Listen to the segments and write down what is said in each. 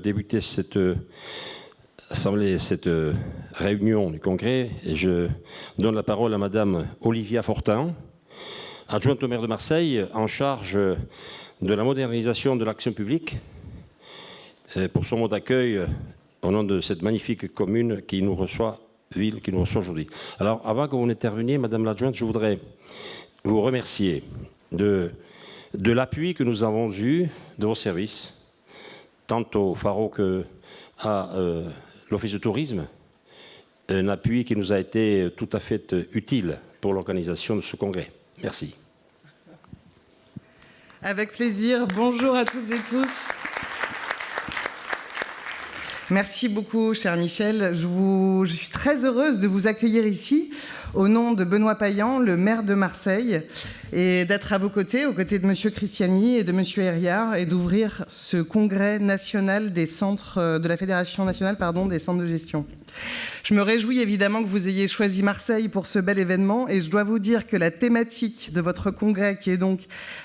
débuter cette réunion du Congrès, et je donne la parole à Madame Olivia Fortin, adjointe au maire de Marseille, en charge de la modernisation de l'action publique, pour son mot d'accueil au nom de cette magnifique commune qui nous reçoit, ville qui nous reçoit aujourd'hui. Alors, avant que vous n'interveniez, Madame l'adjointe, je voudrais vous remercier de l'appui que nous avons eu de vos services, tant au Pharo qu'à l'Office de tourisme, un appui qui nous a été tout à fait utile pour l'organisation de ce congrès. Merci. Avec plaisir. Bonjour à toutes et tous. Merci beaucoup, cher Michel. Je suis très heureuse de vous accueillir ici, au nom de Benoît Payan, le maire de Marseille, et d'être à vos côtés, aux côtés de M. Christiani et de M. Herriard, et d'ouvrir ce congrès national des centres, de la Fédération nationale des centres de gestion. Je me réjouis évidemment que vous ayez choisi Marseille pour ce bel événement, et je dois vous dire que la thématique de votre congrès, qui est donc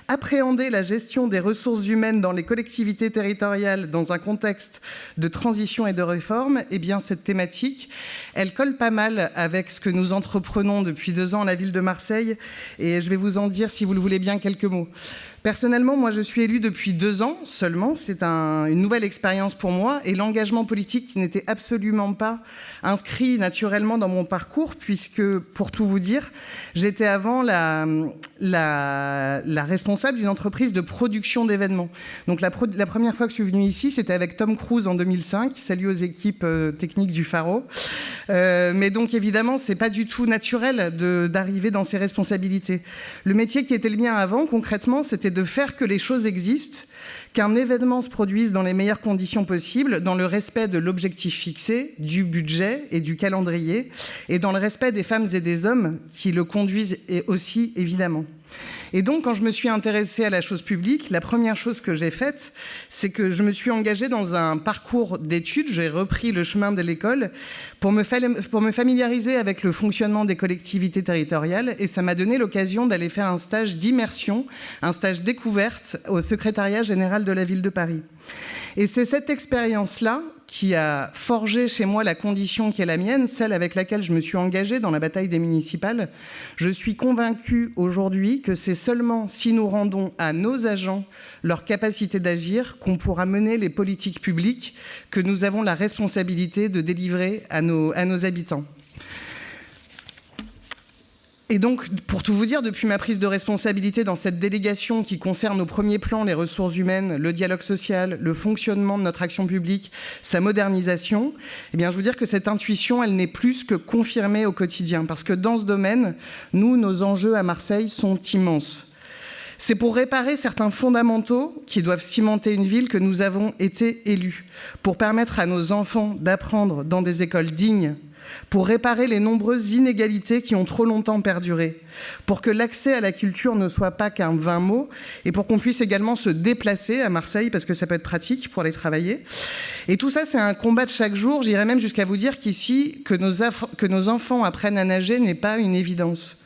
appréhender la gestion des ressources humaines dans les collectivités territoriales dans un contexte de transition et de réforme, eh bien cette thématique, elle colle pas mal avec ce que nous entreprenons depuis 2 ans à la ville de Marseille, et je vais vous en dire, si vous le voulez bien, quelques mots. Personnellement, moi, je suis élue depuis 2 ans seulement. C'est une nouvelle expérience pour moi, et l'engagement politique n'était absolument pas inscrit naturellement dans mon parcours, puisque, pour tout vous dire, j'étais avant la responsable d'une entreprise de production d'événements. Donc la première fois que je suis venue ici, c'était avec Tom Cruise en 2005. Salut aux équipes techniques du Pharo. Mais donc évidemment, c'est pas du tout naturel d'arriver dans ces responsabilités. Le métier qui était le mien avant, concrètement, c'était de faire que les choses existent, qu'un événement se produise dans les meilleures conditions possibles, dans le respect de l'objectif fixé, du budget et du calendrier, et dans le respect des femmes et des hommes qui le conduisent aussi, évidemment. Et donc, quand je me suis intéressée à la chose publique, la première chose que j'ai faite, c'est que je me suis engagée dans un parcours d'études. J'ai repris le chemin de l'école pour me familiariser avec le fonctionnement des collectivités territoriales, et ça m'a donné l'occasion d'aller faire un stage d'immersion, un stage découverte au secrétariat général de la ville de Paris. Et c'est cette expérience-là qui a forgé chez moi la condition qui est la mienne, celle avec laquelle je me suis engagée dans la bataille des municipales. Je suis convaincue aujourd'hui que c'est seulement si nous rendons à nos agents leur capacité d'agir qu'on pourra mener les politiques publiques que nous avons la responsabilité de délivrer à nos habitants. Et donc, pour tout vous dire, depuis ma prise de responsabilité dans cette délégation qui concerne au premier plan les ressources humaines, le dialogue social, le fonctionnement de notre action publique, sa modernisation, eh bien, je veux dire que cette intuition, elle n'est plus que confirmée au quotidien. Parce que dans ce domaine, nos enjeux à Marseille sont immenses. C'est pour réparer certains fondamentaux qui doivent cimenter une ville que nous avons été élus, pour permettre à nos enfants d'apprendre dans des écoles dignes, pour réparer les nombreuses inégalités qui ont trop longtemps perduré, pour que l'accès à la culture ne soit pas qu'un vain mot, et pour qu'on puisse également se déplacer à Marseille, parce que ça peut être pratique pour aller travailler. Et tout ça, c'est un combat de chaque jour. J'irais même jusqu'à vous dire qu'ici, que nos enfants apprennent à nager n'est pas une évidence.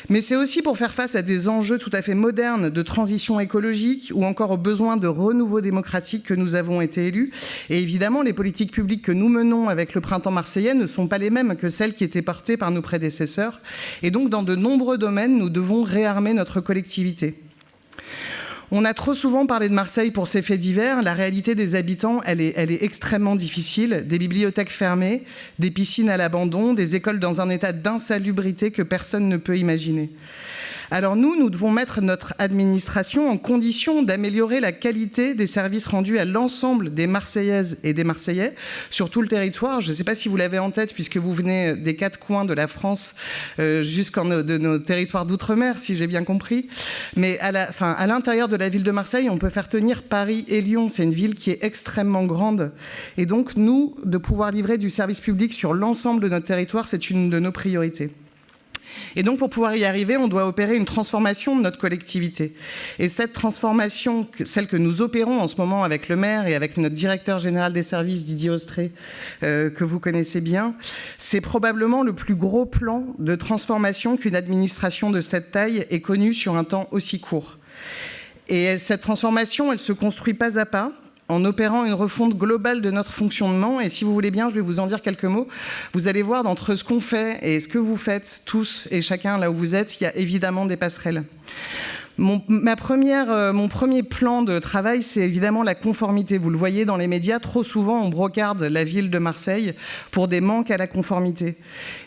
Mais c'est aussi pour faire face à des enjeux tout à fait modernes de transition écologique ou encore aux besoins de renouveau démocratique que nous avons été élus. Et évidemment, les politiques publiques que nous menons avec le Printemps marseillais ne sont pas les mêmes que celles qui étaient portées par nos prédécesseurs. Et donc, dans de nombreux domaines, nous devons réarmer notre collectivité. On a trop souvent parlé de Marseille pour ses faits divers. La réalité des habitants, elle est extrêmement difficile. Des bibliothèques fermées, des piscines à l'abandon, des écoles dans un état d'insalubrité que personne ne peut imaginer. Alors nous devons mettre notre administration en condition d'améliorer la qualité des services rendus à l'ensemble des Marseillaises et des Marseillais sur tout le territoire. Je ne sais pas si vous l'avez en tête, puisque vous venez des 4 coins de la France de nos territoires d'outre-mer, si j'ai bien compris. Mais à l'intérieur de la ville de Marseille, on peut faire tenir Paris et Lyon. C'est une ville qui est extrêmement grande. Et donc, nous, de pouvoir livrer du service public sur l'ensemble de notre territoire, c'est une de nos priorités. Et donc, pour pouvoir y arriver, on doit opérer une transformation de notre collectivité. Et cette transformation, celle que nous opérons en ce moment avec le maire et avec notre directeur général des services, Didier Austré, que vous connaissez bien, c'est probablement le plus gros plan de transformation qu'une administration de cette taille ait connu sur un temps aussi court. Et cette transformation, elle se construit pas à pas, en opérant une refonte globale de notre fonctionnement. Et si vous voulez bien, je vais vous en dire quelques mots. Vous allez voir, d'entre ce qu'on fait et ce que vous faites tous et chacun là où vous êtes, il y a évidemment des passerelles. Mon premier plan de travail, c'est évidemment la conformité. Vous le voyez dans les médias, trop souvent on brocarde la ville de Marseille pour des manques à la conformité.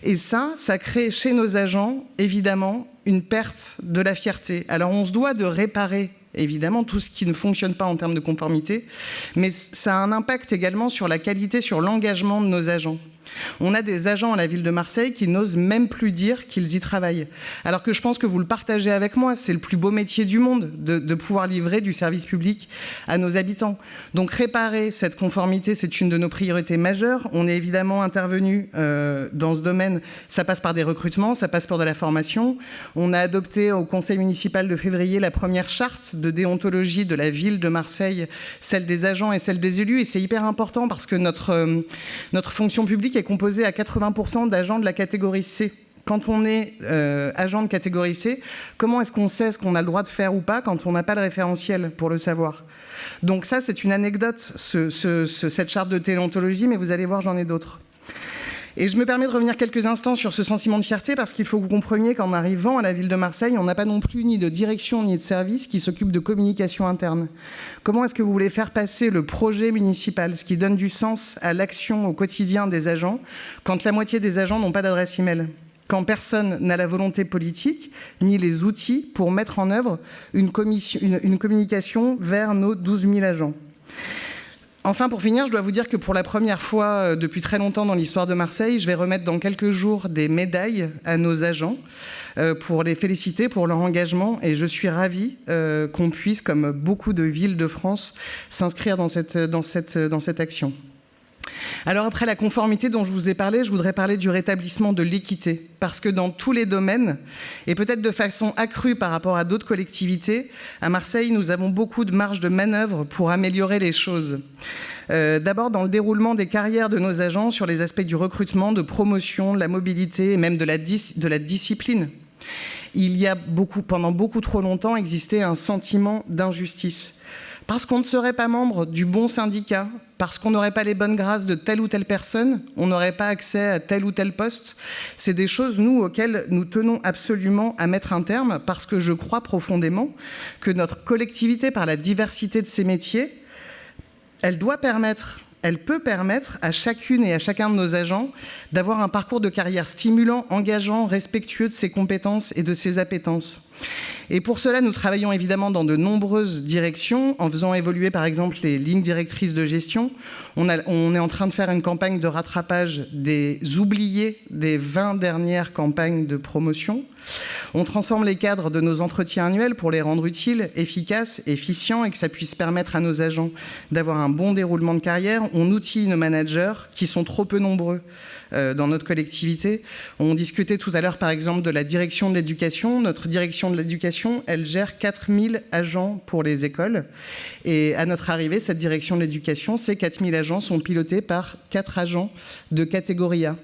Et ça crée chez nos agents, évidemment, une perte de la fierté. Alors on se doit de réparer évidemment tout ce qui ne fonctionne pas en termes de conformité, mais ça a un impact également sur la qualité, sur l'engagement de nos agents. On a des agents à la ville de Marseille qui n'osent même plus dire qu'ils y travaillent. Alors que je pense que vous le partagez avec moi, c'est le plus beau métier du monde de pouvoir livrer du service public à nos habitants. Donc réparer cette conformité, c'est une de nos priorités majeures. On est évidemment intervenu dans ce domaine. Ça passe par des recrutements, ça passe par de la formation. On a adopté au conseil municipal de février la première charte de déontologie de la ville de Marseille, celle des agents et celle des élus. Et c'est hyper important parce que notre fonction publique est composé à 80% d'agents de la catégorie C. Quand on est agent de catégorie C, comment est-ce qu'on sait ce qu'on a le droit de faire ou pas quand on n'a pas le référentiel pour le savoir? Donc ça, c'est une anecdote, cette charte de déontologie, mais vous allez voir, j'en ai d'autres. Et je me permets de revenir quelques instants sur ce sentiment de fierté parce qu'il faut que vous compreniez qu'en arrivant à la ville de Marseille, on n'a pas non plus ni de direction ni de service qui s'occupe de communication interne. Comment est-ce que vous voulez faire passer le projet municipal, ce qui donne du sens à l'action au quotidien des agents, quand la moitié des agents n'ont pas d'adresse email ? Quand personne n'a la volonté politique ni les outils pour mettre en œuvre une communication vers nos 12 000 agents. Enfin, pour finir, je dois vous dire que pour la première fois depuis très longtemps dans l'histoire de Marseille, je vais remettre dans quelques jours des médailles à nos agents pour les féliciter pour leur engagement. Et je suis ravie qu'on puisse, comme beaucoup de villes de France, s'inscrire dans cette action. Alors après la conformité dont je vous ai parlé, je voudrais parler du rétablissement de l'équité. Parce que dans tous les domaines, et peut-être de façon accrue par rapport à d'autres collectivités, à Marseille, nous avons beaucoup de marge de manœuvre pour améliorer les choses. D'abord dans le déroulement des carrières de nos agents sur les aspects du recrutement, de promotion, de la mobilité et même de la discipline. Il y a pendant beaucoup trop longtemps existé un sentiment d'injustice. Parce qu'on ne serait pas membre du bon syndicat, parce qu'on n'aurait pas les bonnes grâces de telle ou telle personne, on n'aurait pas accès à tel ou tel poste. C'est des choses, nous, auxquelles nous tenons absolument à mettre un terme, parce que je crois profondément que notre collectivité, par la diversité de ses métiers, elle peut permettre à chacune et à chacun de nos agents d'avoir un parcours de carrière stimulant, engageant, respectueux de ses compétences et de ses appétences. Et pour cela, nous travaillons évidemment dans de nombreuses directions, en faisant évoluer par exemple les lignes directrices de gestion. On est en train de faire une campagne de rattrapage des oubliés des 20 dernières campagnes de promotion. On transforme les cadres de nos entretiens annuels pour les rendre utiles, efficaces, efficients et que ça puisse permettre à nos agents d'avoir un bon déroulement de carrière. On outille nos managers qui sont trop peu nombreux dans notre collectivité. On discutait tout à l'heure par exemple de la direction de l'éducation. Notre direction de l'éducation, elle gère 4000 agents pour les écoles. Et à notre arrivée, cette direction de l'éducation, ces 4000 agents sont pilotés par 4 agents de catégorie A.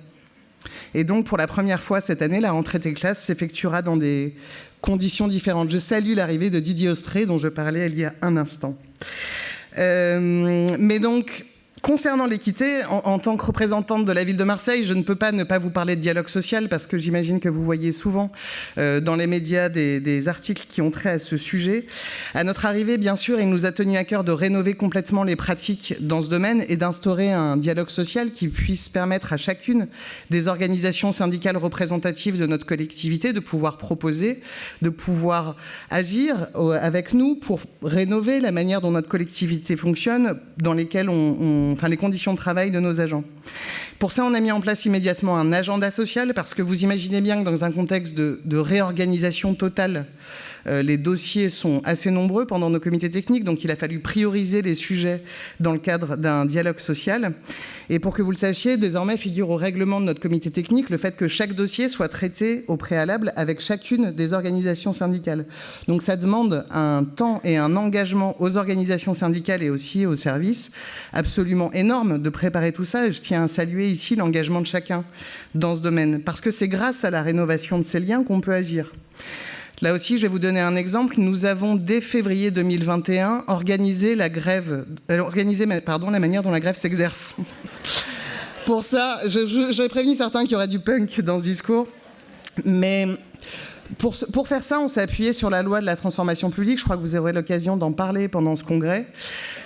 Et donc, pour la première fois cette année, la rentrée des classes s'effectuera dans des conditions différentes. Je salue l'arrivée de Didier Austré, dont je parlais il y a un instant. Mais donc, concernant l'équité, en tant que représentante de la ville de Marseille, je ne peux pas ne pas vous parler de dialogue social parce que j'imagine que vous voyez souvent dans les médias des articles qui ont trait à ce sujet. À notre arrivée, bien sûr, il nous a tenu à cœur de rénover complètement les pratiques dans ce domaine et d'instaurer un dialogue social qui puisse permettre à chacune des organisations syndicales représentatives de notre collectivité de pouvoir proposer, de pouvoir agir avec nous pour rénover la manière dont notre collectivité fonctionne, dans lesquelles les conditions de travail de nos agents. Pour ça, on a mis en place immédiatement un agenda social parce que vous imaginez bien que dans un contexte de réorganisation totale, les dossiers sont assez nombreux pendant nos comités techniques, donc il a fallu prioriser les sujets dans le cadre d'un dialogue social. Et pour que vous le sachiez, désormais figure au règlement de notre comité technique le fait que chaque dossier soit traité au préalable avec chacune des organisations syndicales. Donc ça demande un temps et un engagement aux organisations syndicales et aussi aux services absolument énorme de préparer tout ça. Et je tiens à saluer ici l'engagement de chacun dans ce domaine, parce que c'est grâce à la rénovation de ces liens qu'on peut agir. Là aussi, je vais vous donner un exemple. Nous avons, dès février 2021, organisé la manière dont la grève s'exerce. Pour ça, j'avais prévenu certains qu'il y aurait du punk dans ce discours. Mais pour faire ça, on s'est appuyé sur la loi de la transformation publique. Je crois que vous aurez l'occasion d'en parler pendant ce congrès.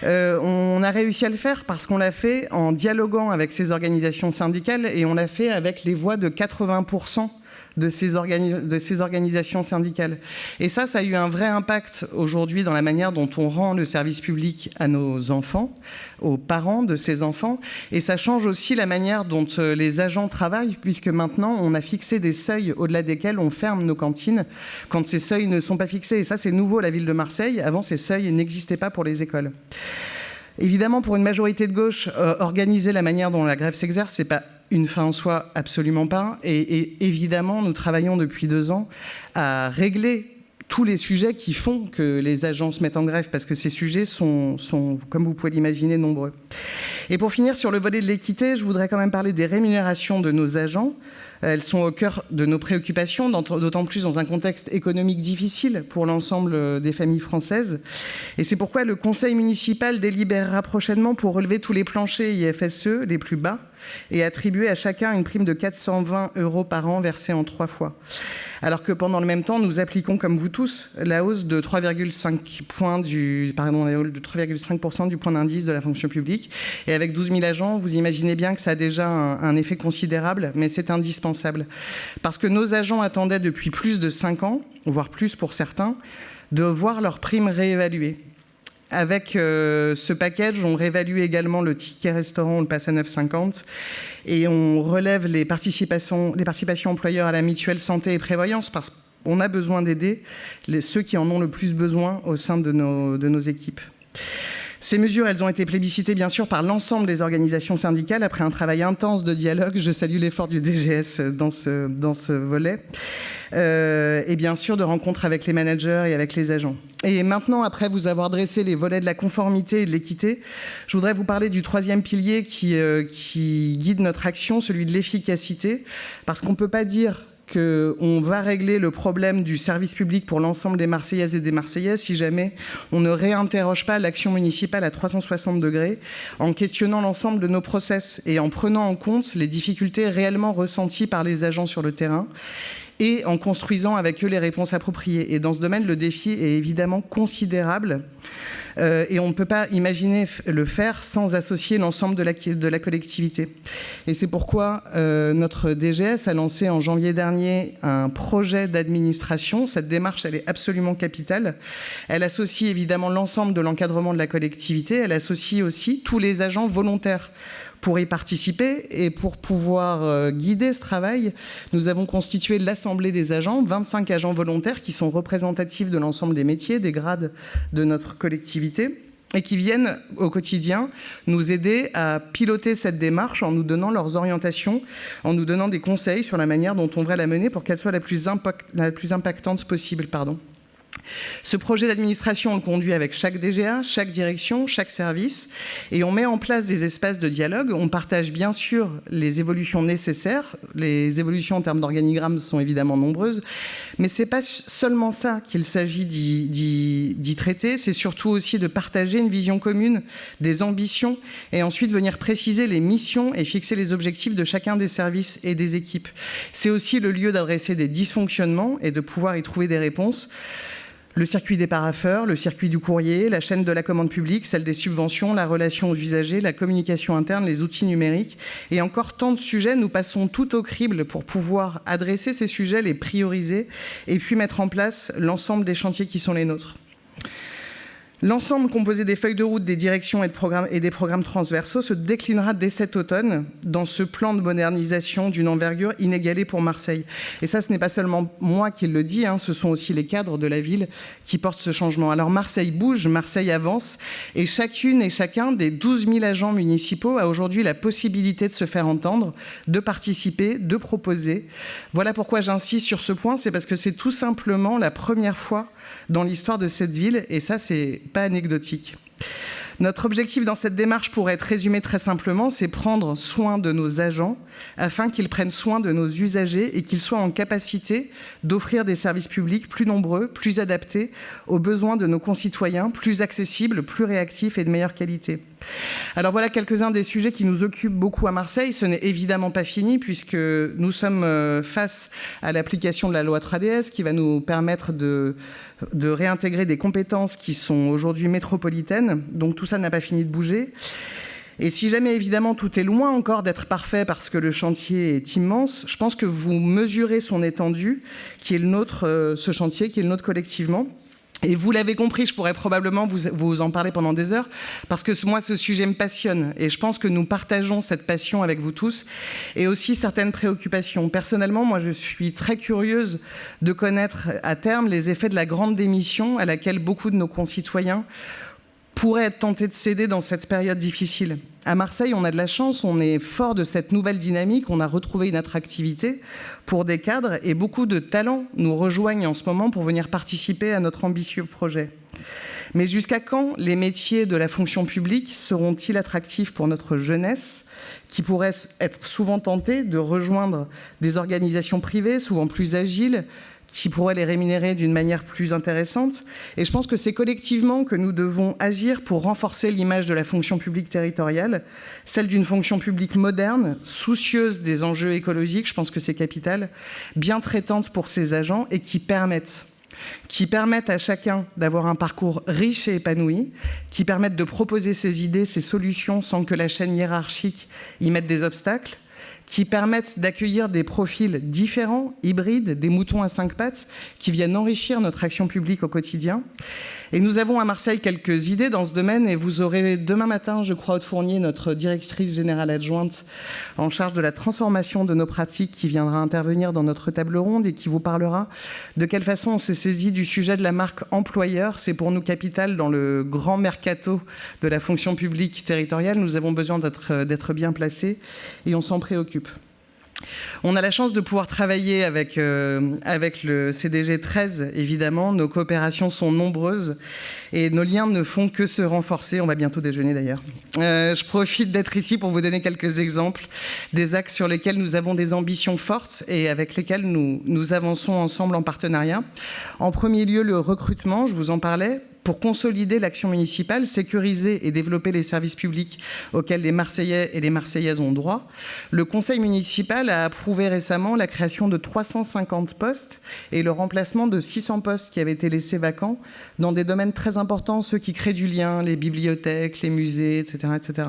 On a réussi à le faire parce qu'on l'a fait en dialoguant avec ces organisations syndicales et on l'a fait avec les voix de 80% de ces organisations syndicales. Et ça a eu un vrai impact aujourd'hui dans la manière dont on rend le service public à nos enfants, aux parents de ces enfants. Et ça change aussi la manière dont les agents travaillent, puisque maintenant, on a fixé des seuils au-delà desquels on ferme nos cantines quand ces seuils ne sont pas fixés. Et ça, c'est nouveau à la ville de Marseille. Avant, ces seuils n'existaient pas pour les écoles. Évidemment, pour une majorité de gauche, organiser la manière dont la grève s'exerce, c'est pas une fin en soi, absolument pas. Et évidemment, nous travaillons depuis 2 ans à régler tous les sujets qui font que les agents se mettent en grève, parce que ces sujets sont, comme vous pouvez l'imaginer, nombreux. Et pour finir, sur le volet de l'équité, je voudrais quand même parler des rémunérations de nos agents. Elles sont au cœur de nos préoccupations, d'autant plus dans un contexte économique difficile pour l'ensemble des familles françaises. Et c'est pourquoi le conseil municipal délibérera prochainement pour relever tous les planchers IFSE les plus bas et attribuer à chacun une prime de 420 € par an versée en 3 fois. Alors que pendant le même temps, nous appliquons, comme vous tous, la hausse de 3,5% du point d'indice de la fonction publique. Et avec 12 000 agents, vous imaginez bien que ça a déjà un effet considérable, mais c'est indispensable. Parce que nos agents attendaient depuis plus de 5 ans, voire plus pour certains, de voir leur prime réévaluée. Avec ce package, on réévalue également le ticket restaurant, on le passe à 9,50 et on relève les participations employeurs à la mutuelle santé et prévoyance parce qu'on a besoin d'aider ceux qui en ont le plus besoin au sein de nos équipes. Ces mesures, elles ont été plébiscitées bien sûr par l'ensemble des organisations syndicales après un travail intense de dialogue. Je salue l'effort du DGS dans ce volet. Et bien sûr de rencontres avec les managers et avec les agents. Et maintenant, après vous avoir dressé les volets de la conformité et de l'équité, je voudrais vous parler du 3e pilier qui guide notre action, celui de l'efficacité, parce qu'on ne peut pas dire qu'on va régler le problème du service public pour l'ensemble des Marseillaises et des Marseillais si jamais on ne réinterroge pas l'action municipale à 360 degrés en questionnant l'ensemble de nos process et en prenant en compte les difficultés réellement ressenties par les agents sur le terrain et en construisant avec eux les réponses appropriées. Et dans ce domaine, le défi est évidemment considérable et on ne peut pas imaginer le faire sans associer l'ensemble de la collectivité. Et c'est pourquoi notre DGS a lancé en janvier dernier un projet d'administration. Cette démarche, elle est absolument capitale. Elle associe évidemment l'ensemble de l'encadrement de la collectivité. Elle associe aussi tous les agents volontaires pour y participer et pour pouvoir guider ce travail, nous avons constitué l'Assemblée des agents, 25 agents volontaires qui sont représentatifs de l'ensemble des métiers, des grades de notre collectivité et qui viennent au quotidien nous aider à piloter cette démarche en nous donnant leurs orientations, en nous donnant des conseils sur la manière dont on devrait la mener pour qu'elle soit la plus impactante possible. Ce projet d'administration, on le conduit avec chaque DGA, chaque direction, chaque service, et on met en place des espaces de dialogue. On partage bien sûr les évolutions nécessaires. Les évolutions en termes d'organigramme sont évidemment nombreuses, mais ce n'est pas seulement ça qu'il s'agit d'y traiter, c'est surtout aussi de partager une vision commune des ambitions et ensuite venir préciser les missions et fixer les objectifs de chacun des services et des équipes. C'est aussi le lieu d'adresser des dysfonctionnements et de pouvoir y trouver des réponses. Le circuit des parapheurs, le circuit du courrier, la chaîne de la commande publique, celle des subventions, la relation aux usagers, la communication interne, les outils numériques et encore tant de sujets. Nous passons tout au crible pour pouvoir adresser ces sujets, les prioriser et puis mettre en place l'ensemble des chantiers qui sont les nôtres. L'ensemble composé des feuilles de route, des directions et des programmes transversaux se déclinera dès cet automne dans ce plan de modernisation d'une envergure inégalée pour Marseille. Et ça, ce n'est pas seulement moi qui le dis, ce sont aussi les cadres de la ville qui portent ce changement. Alors Marseille bouge, Marseille avance, et chacune et chacun des 12 000 agents municipaux a aujourd'hui la possibilité de se faire entendre, de participer, de proposer. Voilà pourquoi j'insiste sur ce point, c'est parce que c'est tout simplement la première fois dans l'histoire de cette ville, et ça, c'est pas anecdotique. Notre objectif dans cette démarche pourrait être résumé très simplement, c'est prendre soin de nos agents afin qu'ils prennent soin de nos usagers et qu'ils soient en capacité d'offrir des services publics plus nombreux, plus adaptés aux besoins de nos concitoyens, plus accessibles, plus réactifs et de meilleure qualité. Alors voilà quelques-uns des sujets qui nous occupent beaucoup à Marseille. Ce n'est évidemment pas fini puisque nous sommes face à l'application de la loi 3DS qui va nous permettre de réintégrer des compétences qui sont aujourd'hui métropolitaines. Donc tout ça n'a pas fini de bouger. Et si jamais, évidemment, tout est loin encore d'être parfait parce que le chantier est immense, je pense que vous mesurez son étendue, qui est le nôtre, ce chantier, qui est le nôtre collectivement. Et vous l'avez compris, je pourrais probablement vous en parler pendant des heures, parce que moi, ce sujet me passionne. Et je pense que nous partageons cette passion avec vous tous, et aussi certaines préoccupations. Personnellement, moi, je suis très curieuse de connaître à terme les effets de la grande démission à laquelle beaucoup de nos concitoyens pourraient être tentés de céder dans cette période difficile. À Marseille, on a de la chance, on est fort de cette nouvelle dynamique, on a retrouvé une attractivité pour des cadres et beaucoup de talents nous rejoignent en ce moment pour venir participer à notre ambitieux projet. Mais jusqu'à quand les métiers de la fonction publique seront-ils attractifs pour notre jeunesse qui pourrait être souvent tentée de rejoindre des organisations privées, souvent plus agiles, qui pourraient les rémunérer d'une manière plus intéressante. Et je pense que c'est collectivement que nous devons agir pour renforcer l'image de la fonction publique territoriale, celle d'une fonction publique moderne, soucieuse des enjeux écologiques, je pense que c'est capital, bien traitante pour ses agents et qui permettent à chacun d'avoir un parcours riche et épanoui, qui permettent de proposer ses idées, ses solutions sans que la chaîne hiérarchique y mette des obstacles, qui permettent d'accueillir des profils différents, hybrides, des moutons à 5 pattes, qui viennent enrichir notre action publique au quotidien. Et nous avons à Marseille quelques idées dans ce domaine, et vous aurez demain matin, je crois, Aude Fournier, notre directrice générale adjointe en charge de la transformation de nos pratiques, qui viendra intervenir dans notre table ronde et qui vous parlera de quelle façon on s'est saisi du sujet de la marque employeur. C'est pour nous capital dans le grand mercato de la fonction publique territoriale. Nous avons besoin d'être bien placés et on s'en préoccupe. On a la chance de pouvoir travailler avec le CDG 13, évidemment. Nos coopérations sont nombreuses et nos liens ne font que se renforcer. On va bientôt déjeuner d'ailleurs. Je profite d'être ici pour vous donner quelques exemples des axes sur lesquels nous avons des ambitions fortes et avec lesquels nous avançons ensemble en partenariat. En premier lieu, le recrutement, je vous en parlais. Pour consolider l'action municipale, sécuriser et développer les services publics auxquels les Marseillais et les Marseillaises ont droit, le Conseil municipal a approuvé récemment la création de 350 postes et le remplacement de 600 postes qui avaient été laissés vacants dans des domaines très importants, ceux qui créent du lien, les bibliothèques, les musées, etc. etc.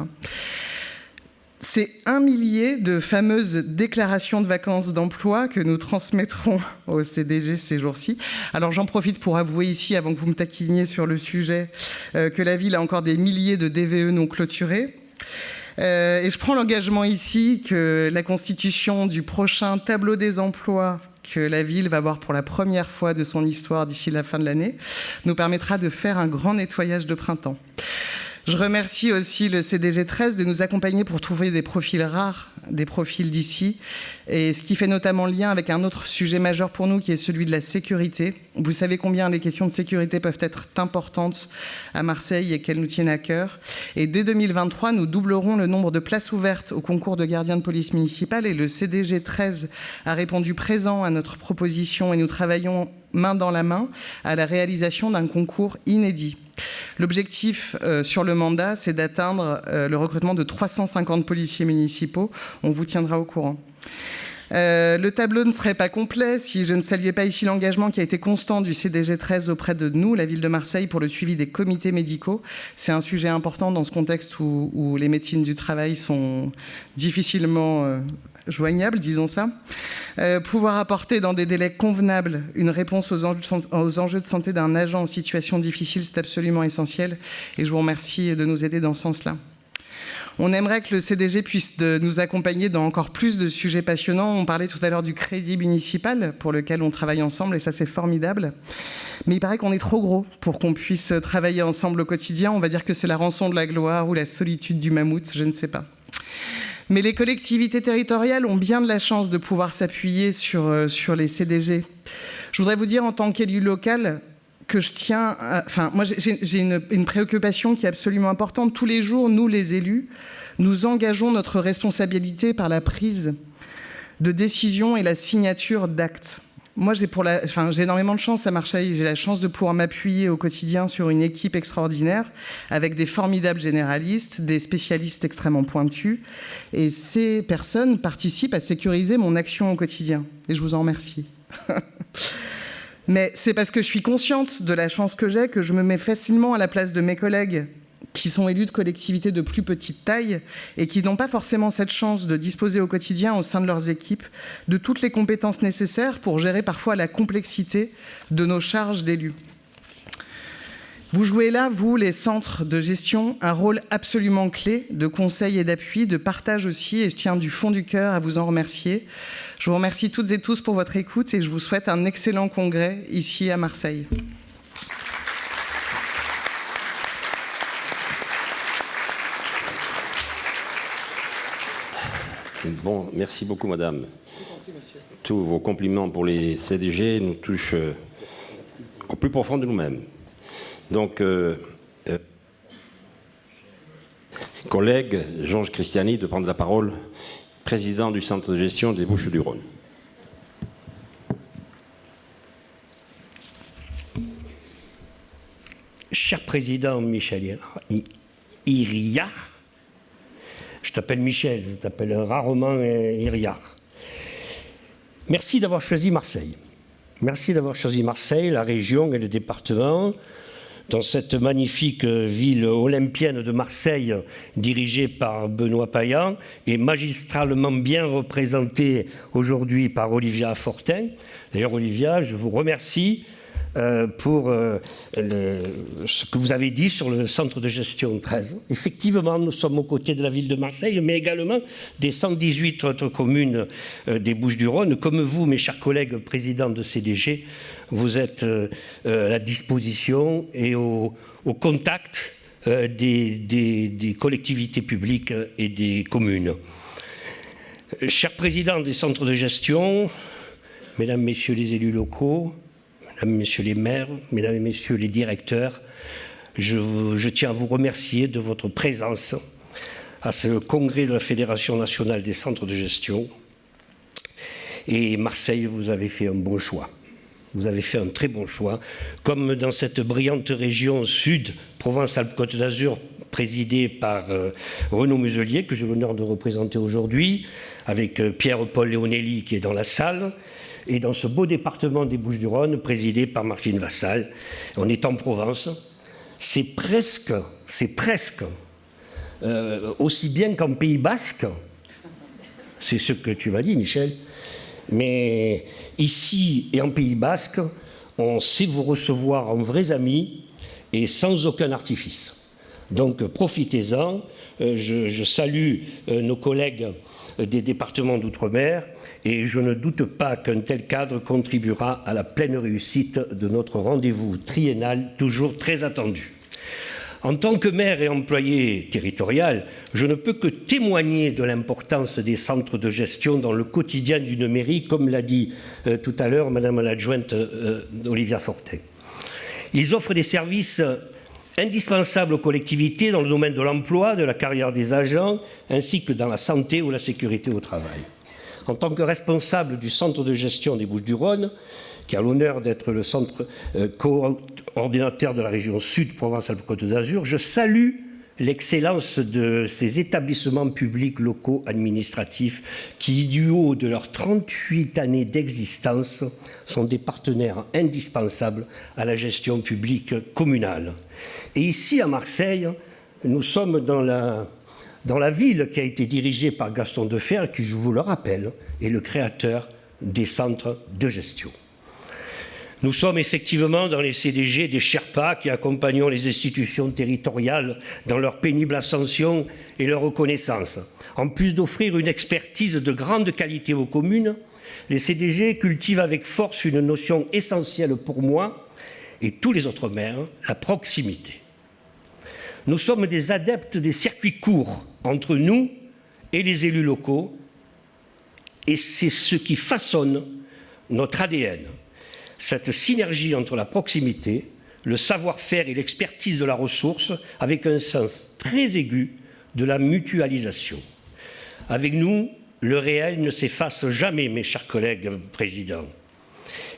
C'est 1 millier de fameuses déclarations de vacances d'emploi que nous transmettrons au CDG ces jours-ci. Alors j'en profite pour avouer ici, avant que vous me taquiniez sur le sujet, que la ville a encore des milliers de DVE non clôturés. Et je prends l'engagement ici que la constitution du prochain tableau des emplois que la ville va voir pour la première fois de son histoire d'ici la fin de l'année nous permettra de faire un grand nettoyage de printemps. Je remercie aussi le CDG 13 de nous accompagner pour trouver des profils rares, des profils d'ici, et ce qui fait notamment lien avec un autre sujet majeur pour nous qui est celui de la sécurité. Vous savez combien les questions de sécurité peuvent être importantes à Marseille et qu'elles nous tiennent à cœur. Et dès 2023, nous doublerons le nombre de places ouvertes au concours de gardien de police municipale et le CDG 13 a répondu présent à notre proposition et nous travaillons main dans la main à la réalisation d'un concours inédit. L'objectif sur le mandat, c'est d'atteindre le recrutement de 350 policiers municipaux. On vous tiendra au courant. Le tableau ne serait pas complet si je ne saluais pas ici l'engagement qui a été constant du CDG 13 auprès de nous, la ville de Marseille, pour le suivi des comités médicaux. C'est un sujet important dans ce contexte où les médecines du travail sont difficilement joignables, disons ça. Pouvoir apporter dans des délais convenables une réponse aux enjeux de santé d'un agent en situation difficile, c'est absolument essentiel. Et je vous remercie de nous aider dans ce sens-là. On aimerait que le CDG puisse nous accompagner dans encore plus de sujets passionnants. On parlait tout à l'heure du crédit municipal pour lequel on travaille ensemble et ça c'est formidable. Mais il paraît qu'on est trop gros pour qu'on puisse travailler ensemble au quotidien. On va dire que c'est la rançon de la gloire ou la solitude du mammouth, je ne sais pas. Mais les collectivités territoriales ont bien de la chance de pouvoir s'appuyer sur les CDG. Je voudrais vous dire en tant qu'élu local que je tiens à... Enfin, moi, j'ai une préoccupation qui est absolument importante. Tous les jours, nous, les élus, nous engageons notre responsabilité par la prise de décision et la signature d'actes. Moi, j'ai énormément de chance à Marseille. J'ai la chance de pouvoir m'appuyer au quotidien sur une équipe extraordinaire avec des formidables généralistes, des spécialistes extrêmement pointus. Et ces personnes participent à sécuriser mon action au quotidien. Et je vous en remercie. Mais c'est parce que je suis consciente de la chance que j'ai que je me mets facilement à la place de mes collègues qui sont élus de collectivités de plus petite taille et qui n'ont pas forcément cette chance de disposer au quotidien, au sein de leurs équipes, de toutes les compétences nécessaires pour gérer parfois la complexité de nos charges d'élus. Vous jouez là, vous, les centres de gestion, un rôle absolument clé de conseil et d'appui, de partage aussi, et je tiens du fond du cœur à vous en remercier. Je vous remercie toutes et tous pour votre écoute et je vous souhaite un excellent congrès ici à Marseille. Bon, merci beaucoup, madame. Tous vos compliments pour les CDG nous touchent au plus profond de nous-mêmes. Donc, collègue Georges Christiani de prendre la parole, président du centre de gestion des Bouches-du-Rhône. Cher président Michel Iriart, je t'appelle Michel, je t'appelle rarement Iriart. Merci d'avoir choisi Marseille. Merci d'avoir choisi Marseille, la région et le département, dans cette magnifique ville olympienne de Marseille, dirigée par Benoît Payan et magistralement bien représentée aujourd'hui par Olivia Fortin. D'ailleurs, Olivia, je vous remercie pour ce que vous avez dit sur le centre de gestion 13. Effectivement, nous sommes aux côtés de la ville de Marseille, mais également des 118 autres communes des Bouches-du-Rhône. Comme vous, mes chers collègues présidents de CDG, vous êtes à la disposition et au contact des collectivités publiques et des communes. Chers présidents des centres de gestion, mesdames, messieurs les élus locaux, mesdames, messieurs les maires, mesdames et messieurs les directeurs, je tiens à vous remercier de votre présence à ce congrès de la Fédération nationale des centres de gestion. Et Marseille, vous avez fait un bon choix. Vous avez fait un très bon choix. Comme dans cette brillante région sud, Provence-Alpes-Côte d'Azur, présidée par Renaud Muselier, que j'ai l'honneur de représenter aujourd'hui, avec Pierre-Paul Léonelli qui est dans la salle, et dans ce beau département des Bouches-du-Rhône, présidé par Martine Vassal. On est en Provence. C'est presque aussi bien qu'en Pays Basque. C'est ce que tu m'as dit, Michel. Mais ici et en Pays Basque, on sait vous recevoir en vrais amis et sans aucun artifice. Donc profitez-en. Je salue nos collègues des départements d'outre-mer et je ne doute pas qu'un tel cadre contribuera à la pleine réussite de notre rendez-vous triennal, toujours très attendu. En tant que maire et employé territorial, je ne peux que témoigner de l'importance des centres de gestion dans le quotidien d'une mairie, comme l'a dit tout à l'heure Madame l'adjointe Olivia Fortin. Ils offrent des services indispensables aux collectivités dans le domaine de l'emploi, de la carrière des agents, ainsi que dans la santé ou la sécurité au travail. En tant que responsable du centre de gestion des Bouches-du-Rhône, qui a l'honneur d'être le centre coordinateur de la région Sud Provence-Alpes-Côte d'Azur, je salue l'excellence de ces établissements publics locaux administratifs qui, du haut de leurs 38 années d'existence, sont des partenaires indispensables à la gestion publique communale. Et ici, à Marseille, nous sommes dans la ville qui a été dirigée par Gaston Defferre, qui, je vous le rappelle, est le créateur des centres de gestion. Nous sommes effectivement dans les CDG des Sherpas qui accompagnons les institutions territoriales dans leur pénible ascension et leur reconnaissance. En plus d'offrir une expertise de grande qualité aux communes, les CDG cultivent avec force une notion essentielle pour moi et tous les autres maires, la proximité. Nous sommes des adeptes des circuits courts entre nous et les élus locaux et c'est ce qui façonne notre ADN. Cette synergie entre la proximité, le savoir-faire et l'expertise de la ressource, avec un sens très aigu de la mutualisation. Avec nous, le réel ne s'efface jamais, mes chers collègues présidents.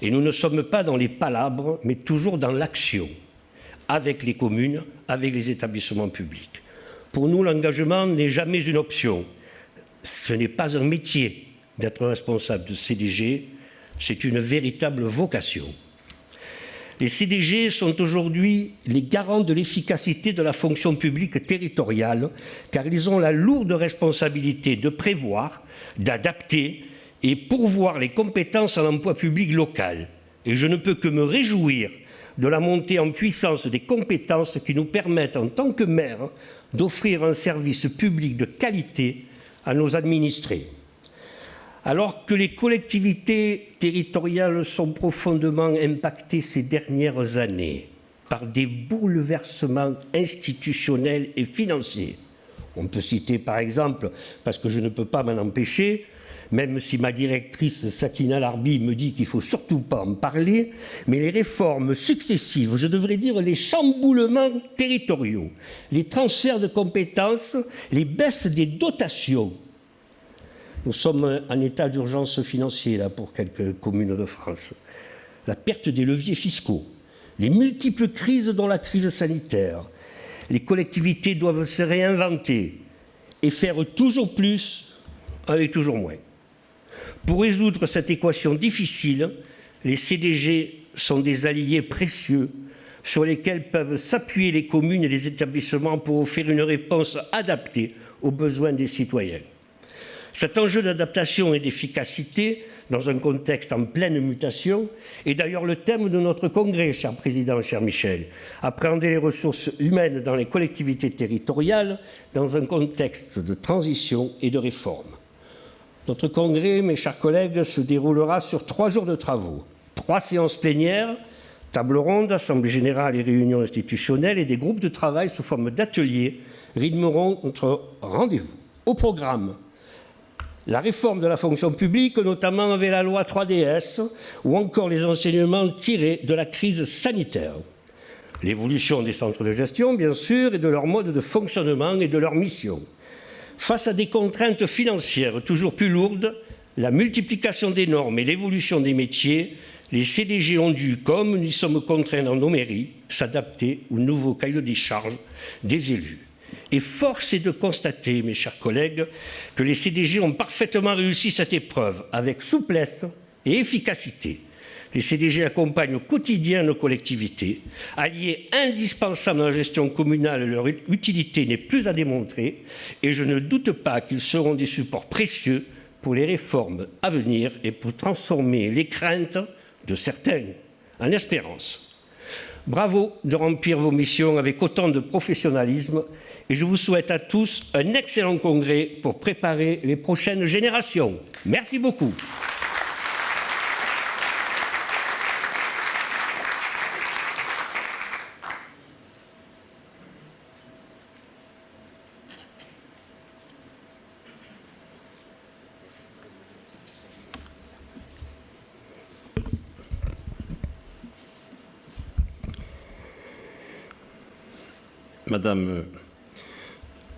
Et nous ne sommes pas dans les palabres, mais toujours dans l'action, avec les communes, avec les établissements publics. Pour nous, l'engagement n'est jamais une option. Ce n'est pas un métier d'être responsable de CDG, c'est une véritable vocation. Les CDG sont aujourd'hui les garants de l'efficacité de la fonction publique territoriale, car ils ont la lourde responsabilité de prévoir, d'adapter et pourvoir les compétences en emploi public local. Et je ne peux que me réjouir de la montée en puissance des compétences qui nous permettent, en tant que maire, d'offrir un service public de qualité à nos administrés. Alors que les collectivités territoriales sont profondément impactées ces dernières années par des bouleversements institutionnels et financiers, on peut citer par exemple, parce que je ne peux pas m'en empêcher, même si ma directrice Sakina Larbi me dit qu'il ne faut surtout pas en parler, mais les réformes successives, je devrais dire les chamboulements territoriaux, les transferts de compétences, les baisses des dotations. Nous sommes en état d'urgence financier là, pour quelques communes de France. La perte des leviers fiscaux, les multiples crises dont la crise sanitaire. Les collectivités doivent se réinventer et faire toujours plus avec toujours moins. Pour résoudre cette équation difficile, les CDG sont des alliés précieux sur lesquels peuvent s'appuyer les communes et les établissements pour offrir une réponse adaptée aux besoins des citoyens. Cet enjeu d'adaptation et d'efficacité, dans un contexte en pleine mutation, est d'ailleurs le thème de notre congrès, cher Président, cher Michel. Appréhender les ressources humaines dans les collectivités territoriales dans un contexte de transition et de réforme. Notre congrès, mes chers collègues, se déroulera sur 3 jours de travaux, 3 séances plénières, table ronde, assemblée générale et réunions institutionnelles, et des groupes de travail sous forme d'ateliers rythmeront notre rendez-vous. Au programme, la réforme de la fonction publique, notamment avec la loi 3DS, ou encore les enseignements tirés de la crise sanitaire. L'évolution des centres de gestion, bien sûr, et de leur mode de fonctionnement et de leur mission. Face à des contraintes financières toujours plus lourdes, la multiplication des normes et l'évolution des métiers, les CDG ont dû, comme nous y sommes contraints dans nos mairies, s'adapter au nouveau cahier des charges des élus. Et force est de constater, mes chers collègues, que les CDG ont parfaitement réussi cette épreuve avec souplesse et efficacité. Les CDG accompagnent au quotidien nos collectivités. Alliés indispensables dans la gestion communale, leur utilité n'est plus à démontrer et je ne doute pas qu'ils seront des supports précieux pour les réformes à venir et pour transformer les craintes de certains en espérance. Bravo de remplir vos missions avec autant de professionnalisme et je vous souhaite à tous un excellent congrès pour préparer les prochaines générations. Merci beaucoup. Madame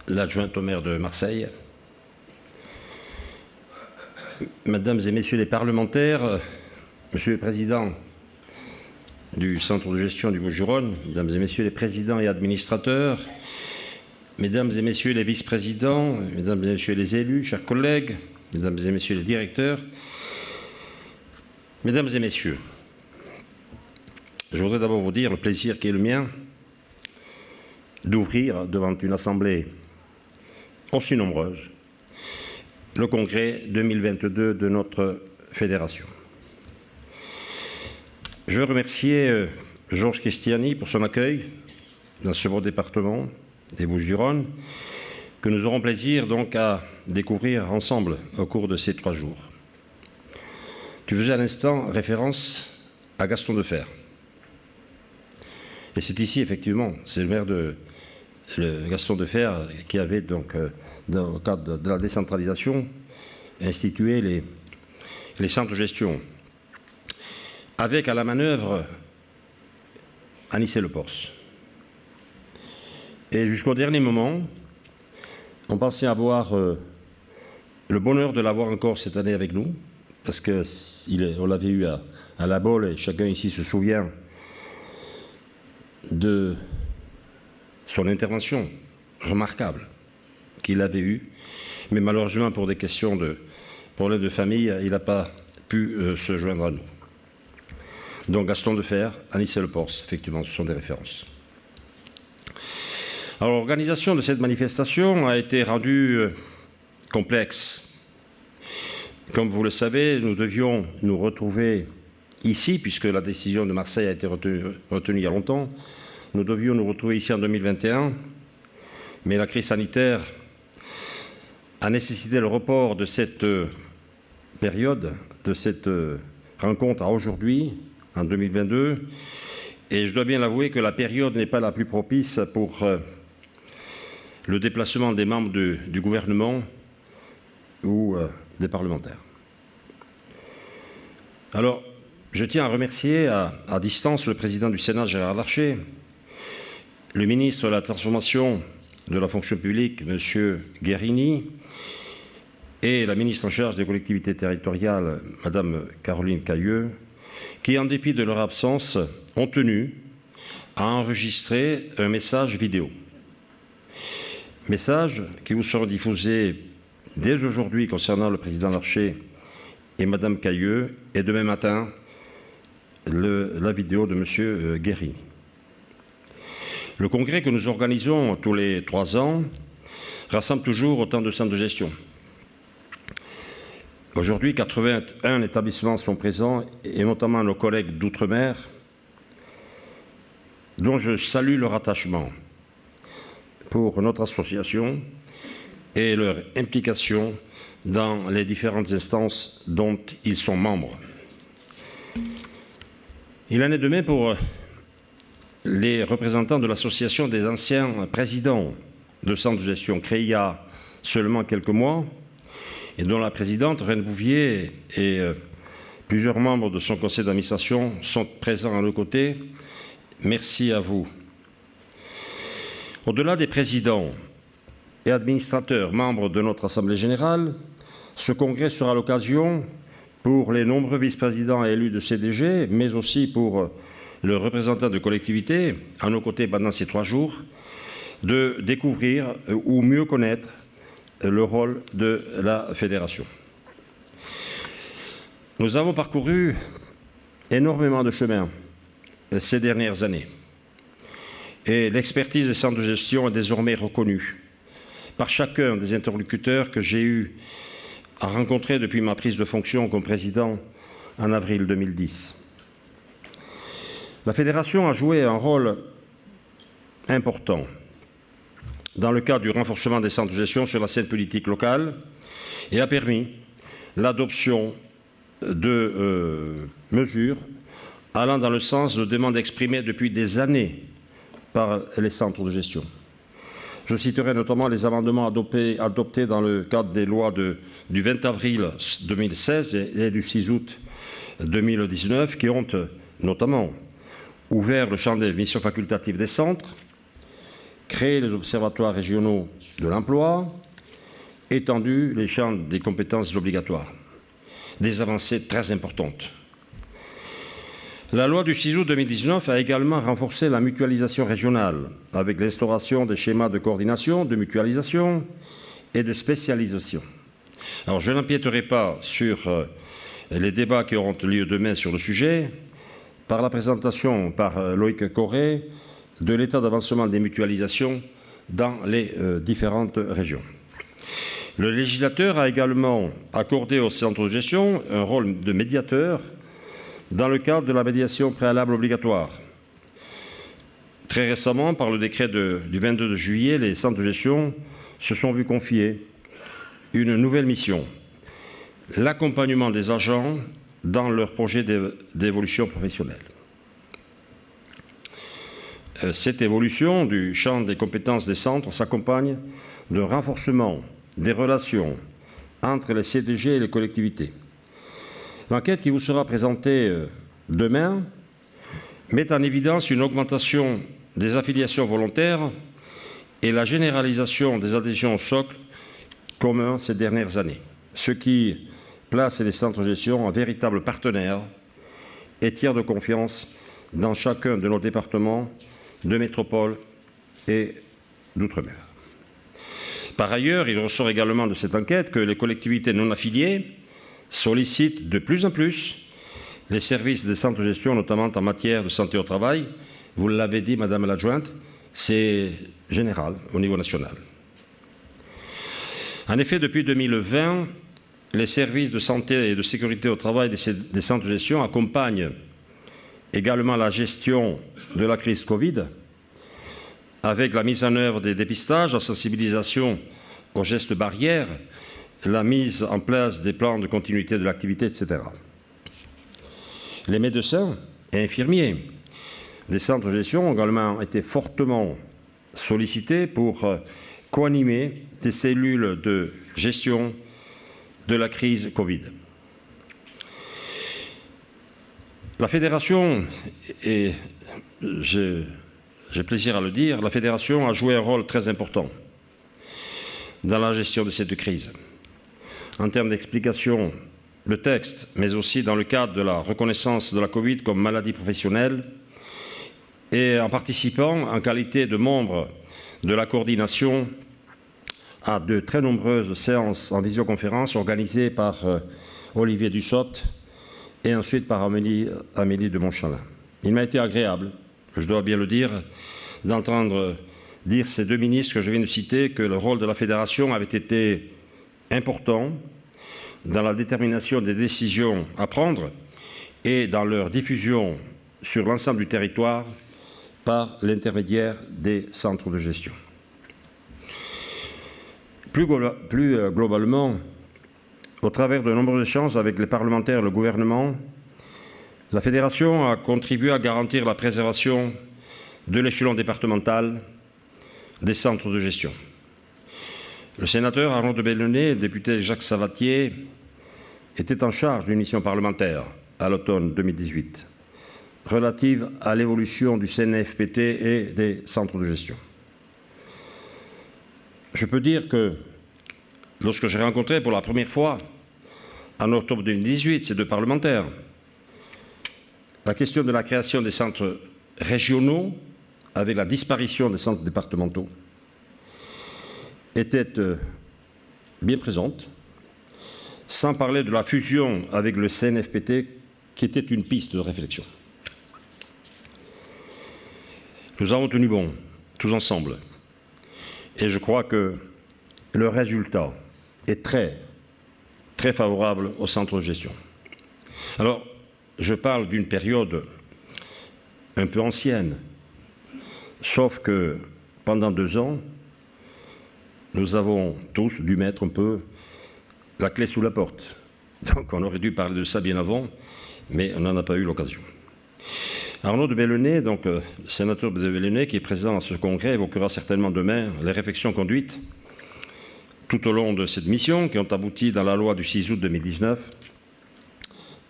l'adjointe au maire de Marseille, Mesdames et Messieurs les parlementaires, Monsieur le Président du Centre de gestion du Bouches-du-Rhône, Mesdames et Messieurs les présidents et administrateurs, Mesdames et Messieurs les vice-présidents, Mesdames et Messieurs les élus, chers collègues, Mesdames et Messieurs les directeurs, Mesdames et Messieurs, je voudrais d'abord vous dire le plaisir qui est le mien d'ouvrir devant une assemblée aussi nombreuse le congrès 2022 de notre fédération. Je veux remercier Georges Cristiani pour son accueil dans ce beau département des Bouches-du-Rhône que nous aurons plaisir donc à découvrir ensemble au cours de ces 3 jours. Tu faisais à l'instant référence à Gaston Defferre. Et c'est ici, effectivement, c'est le maire de Gaston Defferre qui avait donc, dans le cadre de la décentralisation, institué les centres de gestion, avec à la manœuvre, Nice-le-Pors. Et jusqu'au dernier moment, on pensait avoir le bonheur de l'avoir encore cette année avec nous, parce qu'on l'avait eu à La Baule, et chacun ici se souvient de son intervention remarquable qu'il avait eue. Mais malheureusement, pour des questions de problèmes de famille, il n'a pas pu se joindre à nous. Donc Gaston Defferre, Nice-le-Pors, effectivement, ce sont des références. Alors l'organisation de cette manifestation a été rendue complexe. Comme vous le savez, nous devions nous retrouver ici, puisque la décision de Marseille a été retenue il y a longtemps. Nous devions nous retrouver ici en 2021, mais la crise sanitaire a nécessité le report de cette période, de cette rencontre à aujourd'hui, en 2022. Et je dois bien l'avouer que la période n'est pas la plus propice pour le déplacement des membres du gouvernement ou des parlementaires. Alors, je tiens à remercier à distance le président du Sénat, Gérard Larcher, le ministre de la Transformation de la fonction publique, M. Guerini, et la ministre en charge des collectivités territoriales, Mme Caroline Cayeux, qui, en dépit de leur absence, ont tenu à enregistrer un message vidéo. Message qui vous sera diffusé dès aujourd'hui concernant le président Larcher et Mme Cayeux, et demain matin, la vidéo de M. Guerini. Le congrès que nous organisons tous les 3 ans rassemble toujours autant de centres de gestion. Aujourd'hui, 81 établissements sont présents, et notamment nos collègues d'outre-mer, dont je salue leur attachement pour notre association et leur implication dans les différentes instances dont ils sont membres. Il en est de même pour les représentants de l'association des anciens présidents de centres de gestion, créés il y a seulement quelques mois, et dont la présidente, Reine Bouvier, et plusieurs membres de son conseil d'administration sont présents à nos côtés. Merci à vous. Au-delà des présidents et administrateurs membres de notre Assemblée générale, ce congrès sera l'occasion pour les nombreux vice-présidents et élus de CDG, mais aussi pour le représentant de collectivités, à nos côtés pendant ces 3 jours, de découvrir ou mieux connaître le rôle de la fédération. Nous avons parcouru énormément de chemin ces dernières années, et l'expertise des centres de gestion est désormais reconnue par chacun des interlocuteurs que j'ai eu à rencontrer depuis ma prise de fonction comme président en avril 2010. La fédération a joué un rôle important dans le cadre du renforcement des centres de gestion sur la scène politique locale et a permis l'adoption de mesures allant dans le sens de demandes exprimées depuis des années par les centres de gestion. Je citerai notamment les amendements adoptés dans le cadre des lois du 20 avril 2016 et du 6 août 2019 qui ont notamment ouvert le champ des missions facultatives des centres, créé les observatoires régionaux de l'emploi, étendu les champs des compétences obligatoires. Des avancées très importantes. La loi du 6 août 2019 a également renforcé la mutualisation régionale avec l'instauration des schémas de coordination, de mutualisation et de spécialisation. Alors je n'empiéterai pas sur les débats qui auront lieu demain sur le sujet par la présentation par Loïc Corré de l'état d'avancement des mutualisations dans les différentes régions. Le législateur a également accordé au centre de gestion un rôle de médiateur dans le cadre de la médiation préalable obligatoire. Très récemment, par le décret du 22 juillet, les centres de gestion se sont vus confier une nouvelle mission, l'accompagnement des agents dans leur projet d'évolution professionnelle. Cette évolution du champ des compétences des centres s'accompagne d'un renforcement des relations entre les CDG et les collectivités. L'enquête qui vous sera présentée demain met en évidence une augmentation des affiliations volontaires et la généralisation des adhésions au socle commun ces dernières années, ce qui place les centres de gestion en véritables partenaires et tiers de confiance dans chacun de nos départements de métropole et d'outre-mer. Par ailleurs, il ressort également de cette enquête que les collectivités non affiliées sollicitent de plus en plus les services des centres de gestion, notamment en matière de santé au travail. Vous l'avez dit, Madame l'adjointe, c'est général au niveau national. En effet, depuis 2020, les services de santé et de sécurité au travail des centres de gestion accompagnent également la gestion de la crise Covid, avec la mise en œuvre des dépistages, la sensibilisation aux gestes barrières, la mise en place des plans de continuité de l'activité, etc. Les médecins et infirmiers des centres de gestion ont également été fortement sollicités pour co-animer des cellules de gestion de la crise Covid. La Fédération, et j'ai plaisir à le dire, la Fédération a joué un rôle très important dans la gestion de cette crise, en termes d'explication de texte, mais aussi dans le cadre de la reconnaissance de la Covid comme maladie professionnelle, et en participant en qualité de membre de la coordination à de très nombreuses séances en visioconférence organisées par Olivier Dussopt et ensuite par Amélie de Montchalin. Il m'a été agréable, je dois bien le dire, d'entendre dire ces deux ministres que je viens de citer que le rôle de la Fédération avait été important dans la détermination des décisions à prendre et dans leur diffusion sur l'ensemble du territoire par l'intermédiaire des centres de gestion. Plus globalement, au travers de nombreux échanges avec les parlementaires et le gouvernement, la Fédération a contribué à garantir la préservation de l'échelon départemental des centres de gestion. Le sénateur Arnaud de Belenet et le député Jacques Savatier étaient en charge d'une mission parlementaire à l'automne 2018 relative à l'évolution du CNFPT et des centres de gestion. Je peux dire que lorsque j'ai rencontré pour la première fois, en octobre 2018, ces deux parlementaires, la question de la création des centres régionaux, avec la disparition des centres départementaux, était bien présente, sans parler de la fusion avec le CNFPT, qui était une piste de réflexion. Nous avons tenu bon, tous ensemble, et je crois que le résultat est très, très favorable au centre de gestion. Alors, je parle d'une période un peu ancienne, sauf que pendant 2 ans, nous avons tous dû mettre un peu la clé sous la porte. Donc on aurait dû parler de ça bien avant, mais on n'en a pas eu l'occasion. Arnaud de Belenet, donc sénateur de Belenet, qui est présent à ce congrès, évoquera certainement demain les réflexions conduites tout au long de cette mission, qui ont abouti dans la loi du 6 août 2019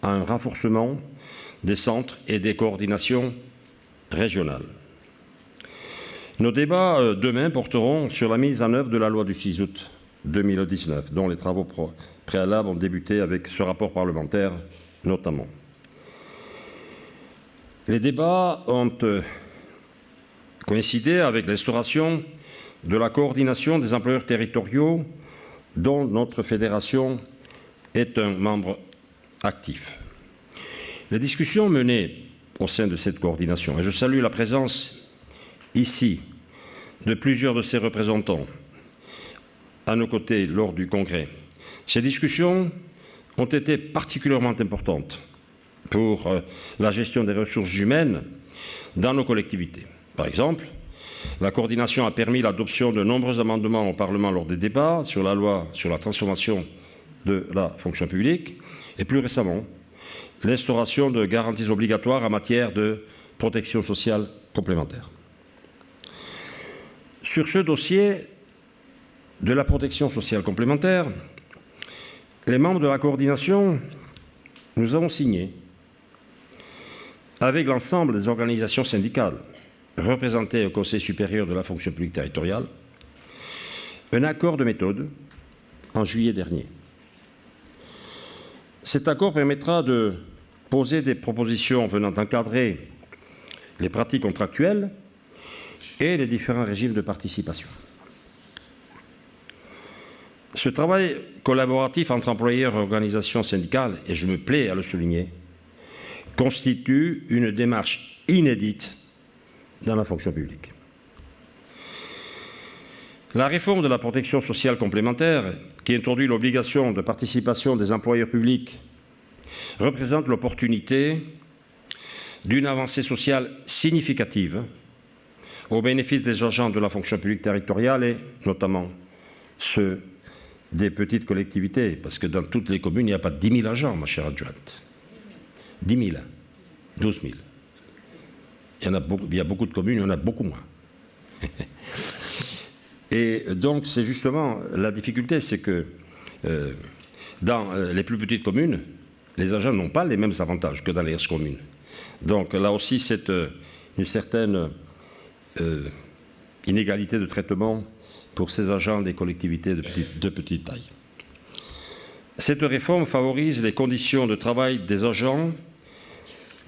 à un renforcement des centres et des coordinations régionales. Nos débats demain porteront sur la mise en œuvre de la loi du 6 août 2019, dont les travaux préalables ont débuté avec ce rapport parlementaire notamment. Les débats ont coïncidé avec l'instauration de la coordination des employeurs territoriaux dont notre fédération est un membre actif. Les discussions menées au sein de cette coordination, et je salue la présence ici de plusieurs de ses représentants à nos côtés lors du congrès, ces discussions ont été particulièrement importantes pour la gestion des ressources humaines dans nos collectivités. Par exemple, la coordination a permis l'adoption de nombreux amendements au Parlement lors des débats sur la loi sur la transformation de la fonction publique et plus récemment, l'instauration de garanties obligatoires en matière de protection sociale complémentaire. Sur ce dossier de la protection sociale complémentaire, les membres de la coordination, nous avons signé avec l'ensemble des organisations syndicales représentées au Conseil supérieur de la fonction publique territoriale, un accord de méthode en juillet dernier. Cet accord permettra de poser des propositions venant encadrer les pratiques contractuelles et les différents régimes de participation. Ce travail collaboratif entre employeurs et organisations syndicales, et je me plais à le souligner, constitue une démarche inédite dans la fonction publique. La réforme de la protection sociale complémentaire, qui introduit l'obligation de participation des employeurs publics, représente l'opportunité d'une avancée sociale significative au bénéfice des agents de la fonction publique territoriale et notamment ceux des petites collectivités, parce que dans toutes les communes, il n'y a pas 10 000 agents, ma chère adjointe. 10 000, 12 000. Il y a beaucoup de communes, il y en a beaucoup moins. Et donc, c'est justement la difficulté, c'est que dans les plus petites communes, les agents n'ont pas les mêmes avantages que dans les grosses communes. Donc là aussi, c'est une certaine inégalité de traitement pour ces agents des collectivités de petite taille. Cette réforme favorise les conditions de travail des agents,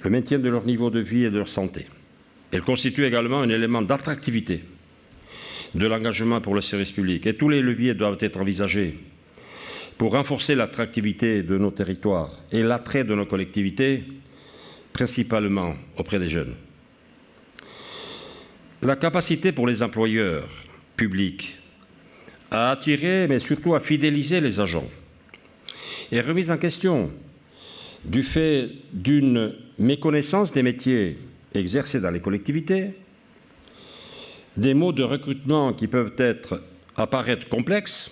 le maintien de leur niveau de vie et de leur santé. Elle constitue également un élément d'attractivité de l'engagement pour le service public. Et tous les leviers doivent être envisagés pour renforcer l'attractivité de nos territoires et l'attrait de nos collectivités, principalement auprès des jeunes. La capacité pour les employeurs publics à attirer, mais surtout à fidéliser les agents, est remise en question du fait d'une méconnaissance des métiers exercés dans les collectivités, des modes de recrutement qui peuvent apparaître complexes,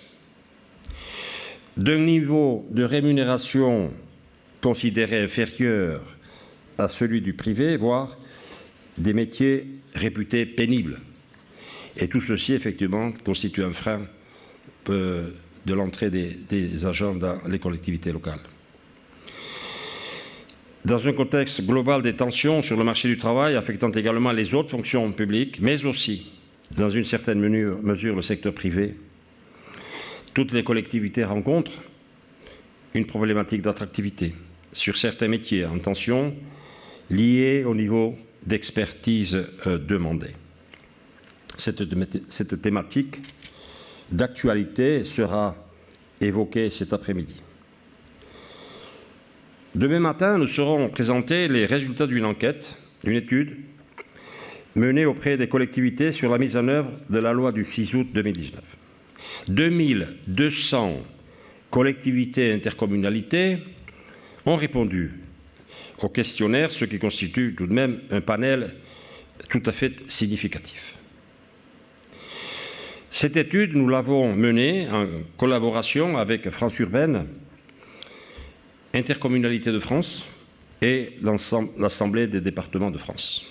d'un niveau de rémunération considéré inférieur à celui du privé, voire des métiers réputés pénibles. Et tout ceci, effectivement, constitue un frein de l'entrée des agents dans les collectivités locales. Dans un contexte global des tensions sur le marché du travail affectant également les autres fonctions publiques, mais aussi, dans une certaine mesure, le secteur privé, toutes les collectivités rencontrent une problématique d'attractivité sur certains métiers en tension liés au niveau d'expertise demandé. Cette thématique d'actualité sera évoquée cet après-midi. Demain matin, nous serons présentés les résultats d'une enquête, d'une étude menée auprès des collectivités sur la mise en œuvre de la loi du 6 août 2019. 2200 collectivités et intercommunalités ont répondu au questionnaire, ce qui constitue tout de même un panel tout à fait significatif. Cette étude, nous l'avons menée en collaboration avec France Urbaine, Intercommunalité de France et l'Assemblée des départements de France.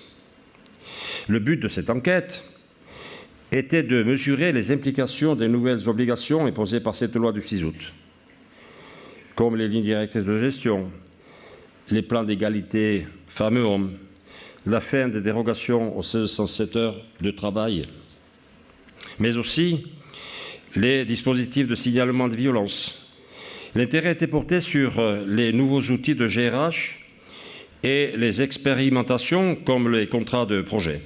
Le but de cette enquête était de mesurer les implications des nouvelles obligations imposées par cette loi du 6 août, comme les lignes directrices de gestion, les plans d'égalité femmes-hommes, la fin des dérogations aux 1607 heures de travail, mais aussi les dispositifs de signalement de violence. L'intérêt était porté sur les nouveaux outils de GRH et les expérimentations comme les contrats de projet,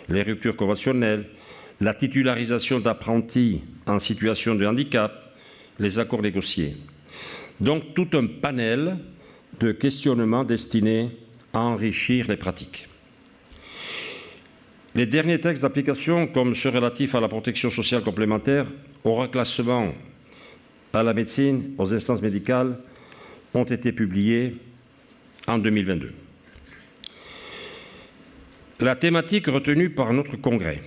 les ruptures conventionnelles, la titularisation d'apprentis en situation de handicap, les accords négociés. Donc tout un panel de questionnements destinés à enrichir les pratiques. Les derniers textes d'application, comme ceux relatifs à la protection sociale complémentaire, au reclassement à la médecine, aux instances médicales, ont été publiés en 2022. La thématique retenue par notre congrès,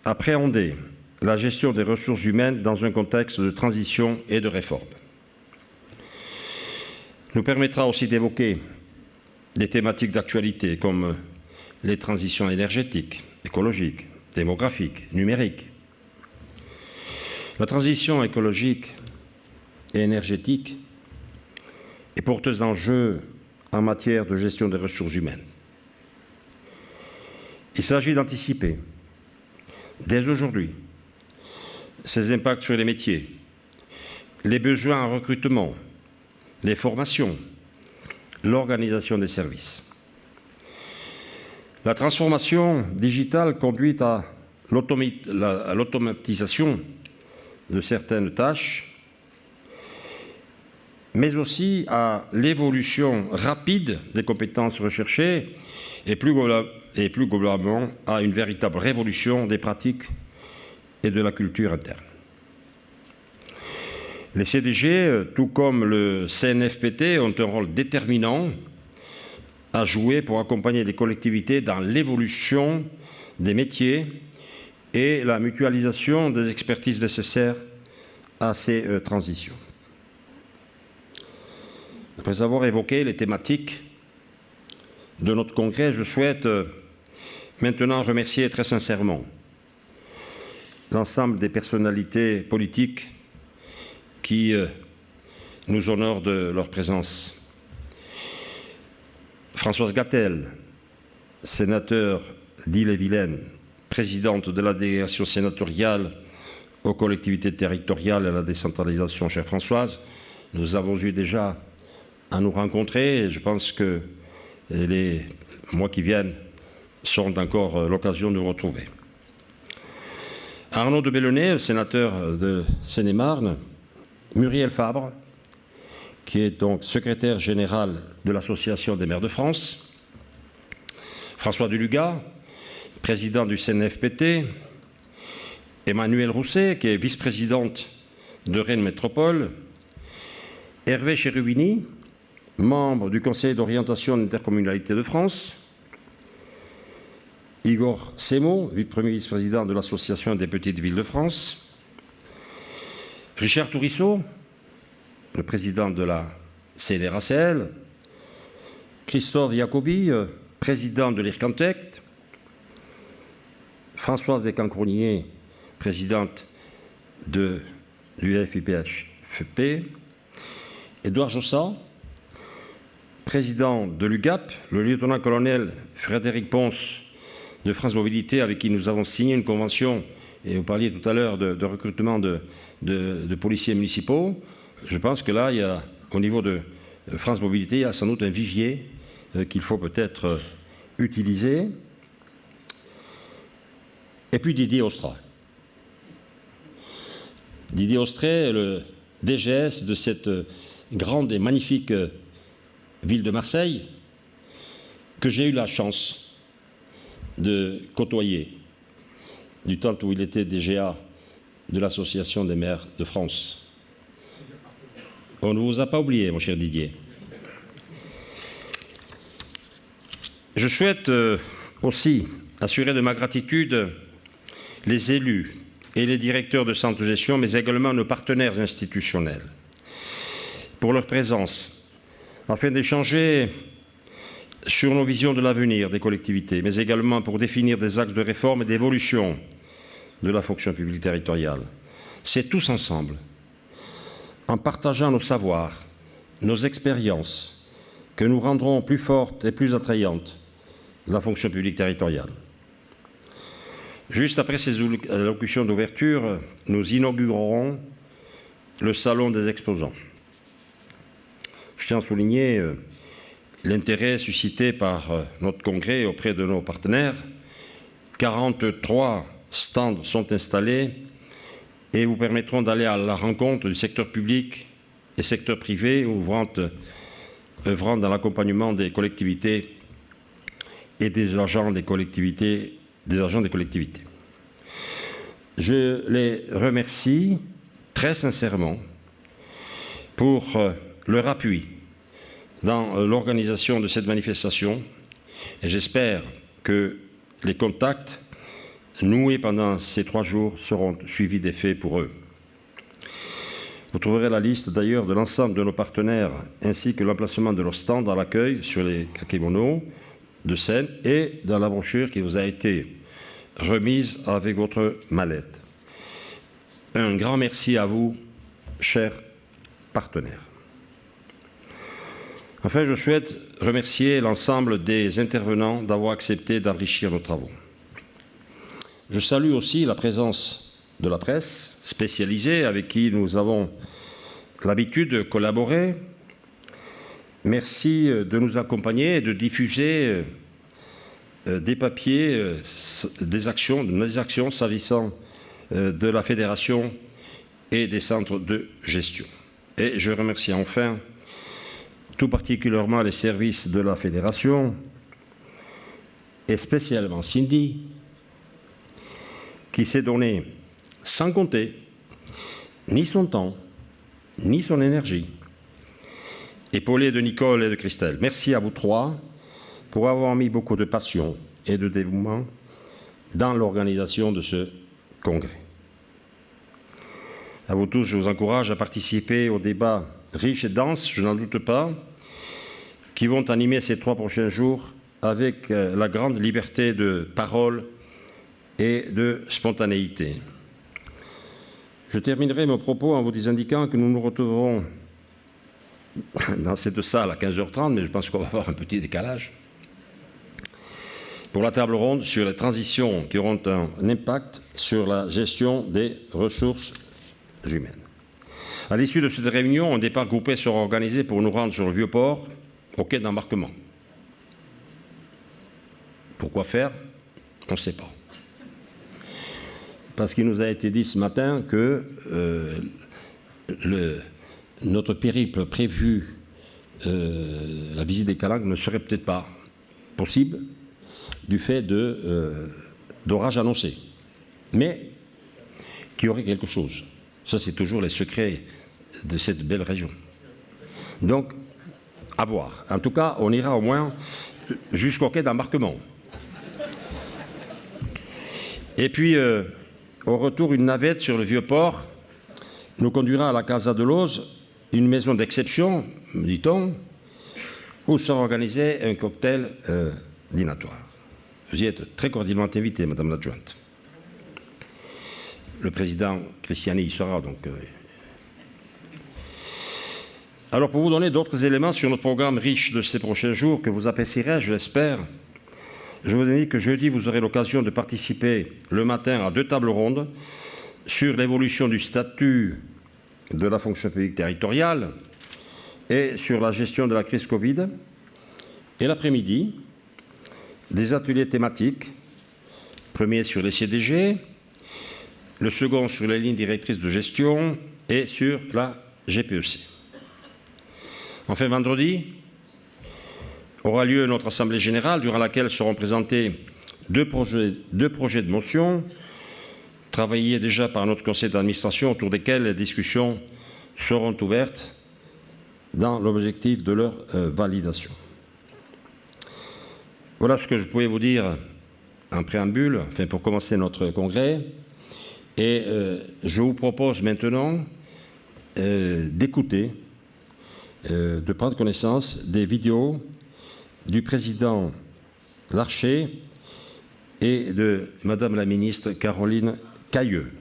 appréhender la gestion des ressources humaines dans un contexte de transition et de réforme, nous permettra aussi d'évoquer des thématiques d'actualité comme les transitions énergétiques, écologiques, démographiques, numériques. La transition écologique et énergétique est porteuse d'enjeux en matière de gestion des ressources humaines. Il s'agit d'anticiper, dès aujourd'hui, ces impacts sur les métiers, les besoins en recrutement, les formations, l'organisation des services. La transformation digitale conduit à l'automatisation de certaines tâches, mais aussi à l'évolution rapide des compétences recherchées et plus globalement à une véritable révolution des pratiques et de la culture interne. Les CDG, tout comme le CNFPT, ont un rôle déterminant à jouer pour accompagner les collectivités dans l'évolution des métiers et la mutualisation des expertises nécessaires à ces transitions. Après avoir évoqué les thématiques de notre congrès, je souhaite maintenant remercier très sincèrement l'ensemble des personnalités politiques qui nous honorent de leur présence. Françoise Gatel, sénateur d'Ille-et-Vilaine, présidente de la délégation sénatoriale aux collectivités territoriales et à la décentralisation, chère Françoise, nous avons eu déjà à nous rencontrer et je pense que les mois qui viennent seront encore l'occasion de nous retrouver. Arnaud de Bellonnet, sénateur de Seine-et-Marne, Muriel Fabre, qui est donc secrétaire général de l'Association des maires de France, François Deluga, président du CNFPT, Emmanuelle Rousset, qui est vice-présidente de Rennes Métropole, Hervé Cherubini, membre du Conseil d'orientation de l'intercommunalité de France, Igor Semo, premier vice-président de l'Association des petites villes de France, Richard Tourisseau, le président de la CNRACL, Christophe Jacobi, président de l'IRCANTECT, Françoise Descancronier, présidente du FIPHFP, Édouard Jossa, président de l'UGAP, le lieutenant-colonel Frédéric Ponce de France Mobilité, avec qui nous avons signé une convention, et vous parliez tout à l'heure de recrutement de policiers municipaux. Je pense que là, au niveau de France Mobilité, il y a sans doute un vivier qu'il faut peut-être utiliser. Et puis Didier Austrat. Didier Austrat, le DGS de cette grande et magnifique ville de Marseille, que j'ai eu la chance de côtoyer du temps où il était DGA de l'Association des maires de France. On ne vous a pas oublié, mon cher Didier. Je souhaite aussi assurer de ma gratitude les élus et les directeurs de centres de gestion, mais également nos partenaires institutionnels, pour leur présence, afin d'échanger sur nos visions de l'avenir des collectivités, mais également pour définir des axes de réforme et d'évolution de la fonction publique territoriale. C'est tous ensemble, en partageant nos savoirs, nos expériences, que nous rendrons plus forte et plus attrayante la fonction publique territoriale. Juste après ces allocutions d'ouverture, nous inaugurerons le salon des exposants. Je tiens à souligner l'intérêt suscité par notre congrès auprès de nos partenaires. 43 stands sont installés et vous permettront d'aller à la rencontre du secteur public et secteur privé œuvrant dans l'accompagnement des collectivités et des agents des collectivités. Je les remercie très sincèrement pour leur appui dans l'organisation de cette manifestation et j'espère que les contacts noués pendant ces 3 jours seront suivis d'effet pour eux. Vous trouverez la liste d'ailleurs de l'ensemble de nos partenaires ainsi que l'emplacement de leur stand à l'accueil sur les kakémonos de Seine et dans la brochure qui vous a été remise avec votre mallette. Un grand merci à vous, chers partenaires. Enfin, je souhaite remercier l'ensemble des intervenants d'avoir accepté d'enrichir nos travaux. Je salue aussi la présence de la presse spécialisée avec qui nous avons l'habitude de collaborer. Merci de nous accompagner et de diffuser des papiers, des actions s'agissant de la fédération et des centres de gestion. Et je remercie enfin tout particulièrement les services de la fédération et spécialement Cindy, qui s'est donné sans compter ni son temps, ni son énergie, épaulée de Nicole et de Christelle. Merci à vous trois pour avoir mis beaucoup de passion et de dévouement dans l'organisation de ce congrès. À vous tous, je vous encourage à participer aux débats riches et denses, je n'en doute pas, qui vont animer ces 3 prochains jours avec la grande liberté de parole et de spontanéité. Je terminerai mon propos en vous indiquant que nous nous retrouverons dans cette salle à 15h30, mais je pense qu'on va avoir un petit décalage, pour la table ronde sur les transitions qui auront un impact sur la gestion des ressources humaines. À l'issue de cette réunion, un départ groupé sera organisé pour nous rendre sur le Vieux-Port, au quai d'embarquement. Pourquoi faire? On ne sait pas. Parce qu'il nous a été dit ce matin que notre périple prévu, la visite des Calanques, ne serait peut-être pas possible du fait d'orages annoncés. Mais qu'il y aurait quelque chose. Ça, c'est toujours les secrets de cette belle région. Donc, à voir. En tout cas, on ira au moins jusqu'au quai d'embarquement. Et puis, au retour, une navette sur le Vieux-Port nous conduira à la Casa de Lose, une maison d'exception, dit-on, où sera organisé un cocktail dînatoire. Vous y êtes très cordialement invité, Madame l'adjointe. Le président Cristiani y sera, donc... Alors, pour vous donner d'autres éléments sur notre programme riche de ces prochains jours, que vous apprécierez, je l'espère, je vous indique que jeudi, vous aurez l'occasion de participer le matin à 2 tables rondes sur l'évolution du statut de la fonction publique territoriale et sur la gestion de la crise Covid. Et l'après-midi, des ateliers thématiques, premier sur les CDG, le second sur les lignes directrices de gestion et sur la GPEC. Enfin, vendredi, aura lieu notre Assemblée générale, durant laquelle seront présentés 2 projets de motion, travaillés déjà par notre conseil d'administration, autour desquels les discussions seront ouvertes dans l'objectif de leur validation. Voilà ce que je pouvais vous dire en préambule, enfin pour commencer notre congrès. Et je vous propose maintenant d'écouter, de prendre connaissance des vidéos du président Larcher et de Madame la ministre Caroline Cayeux.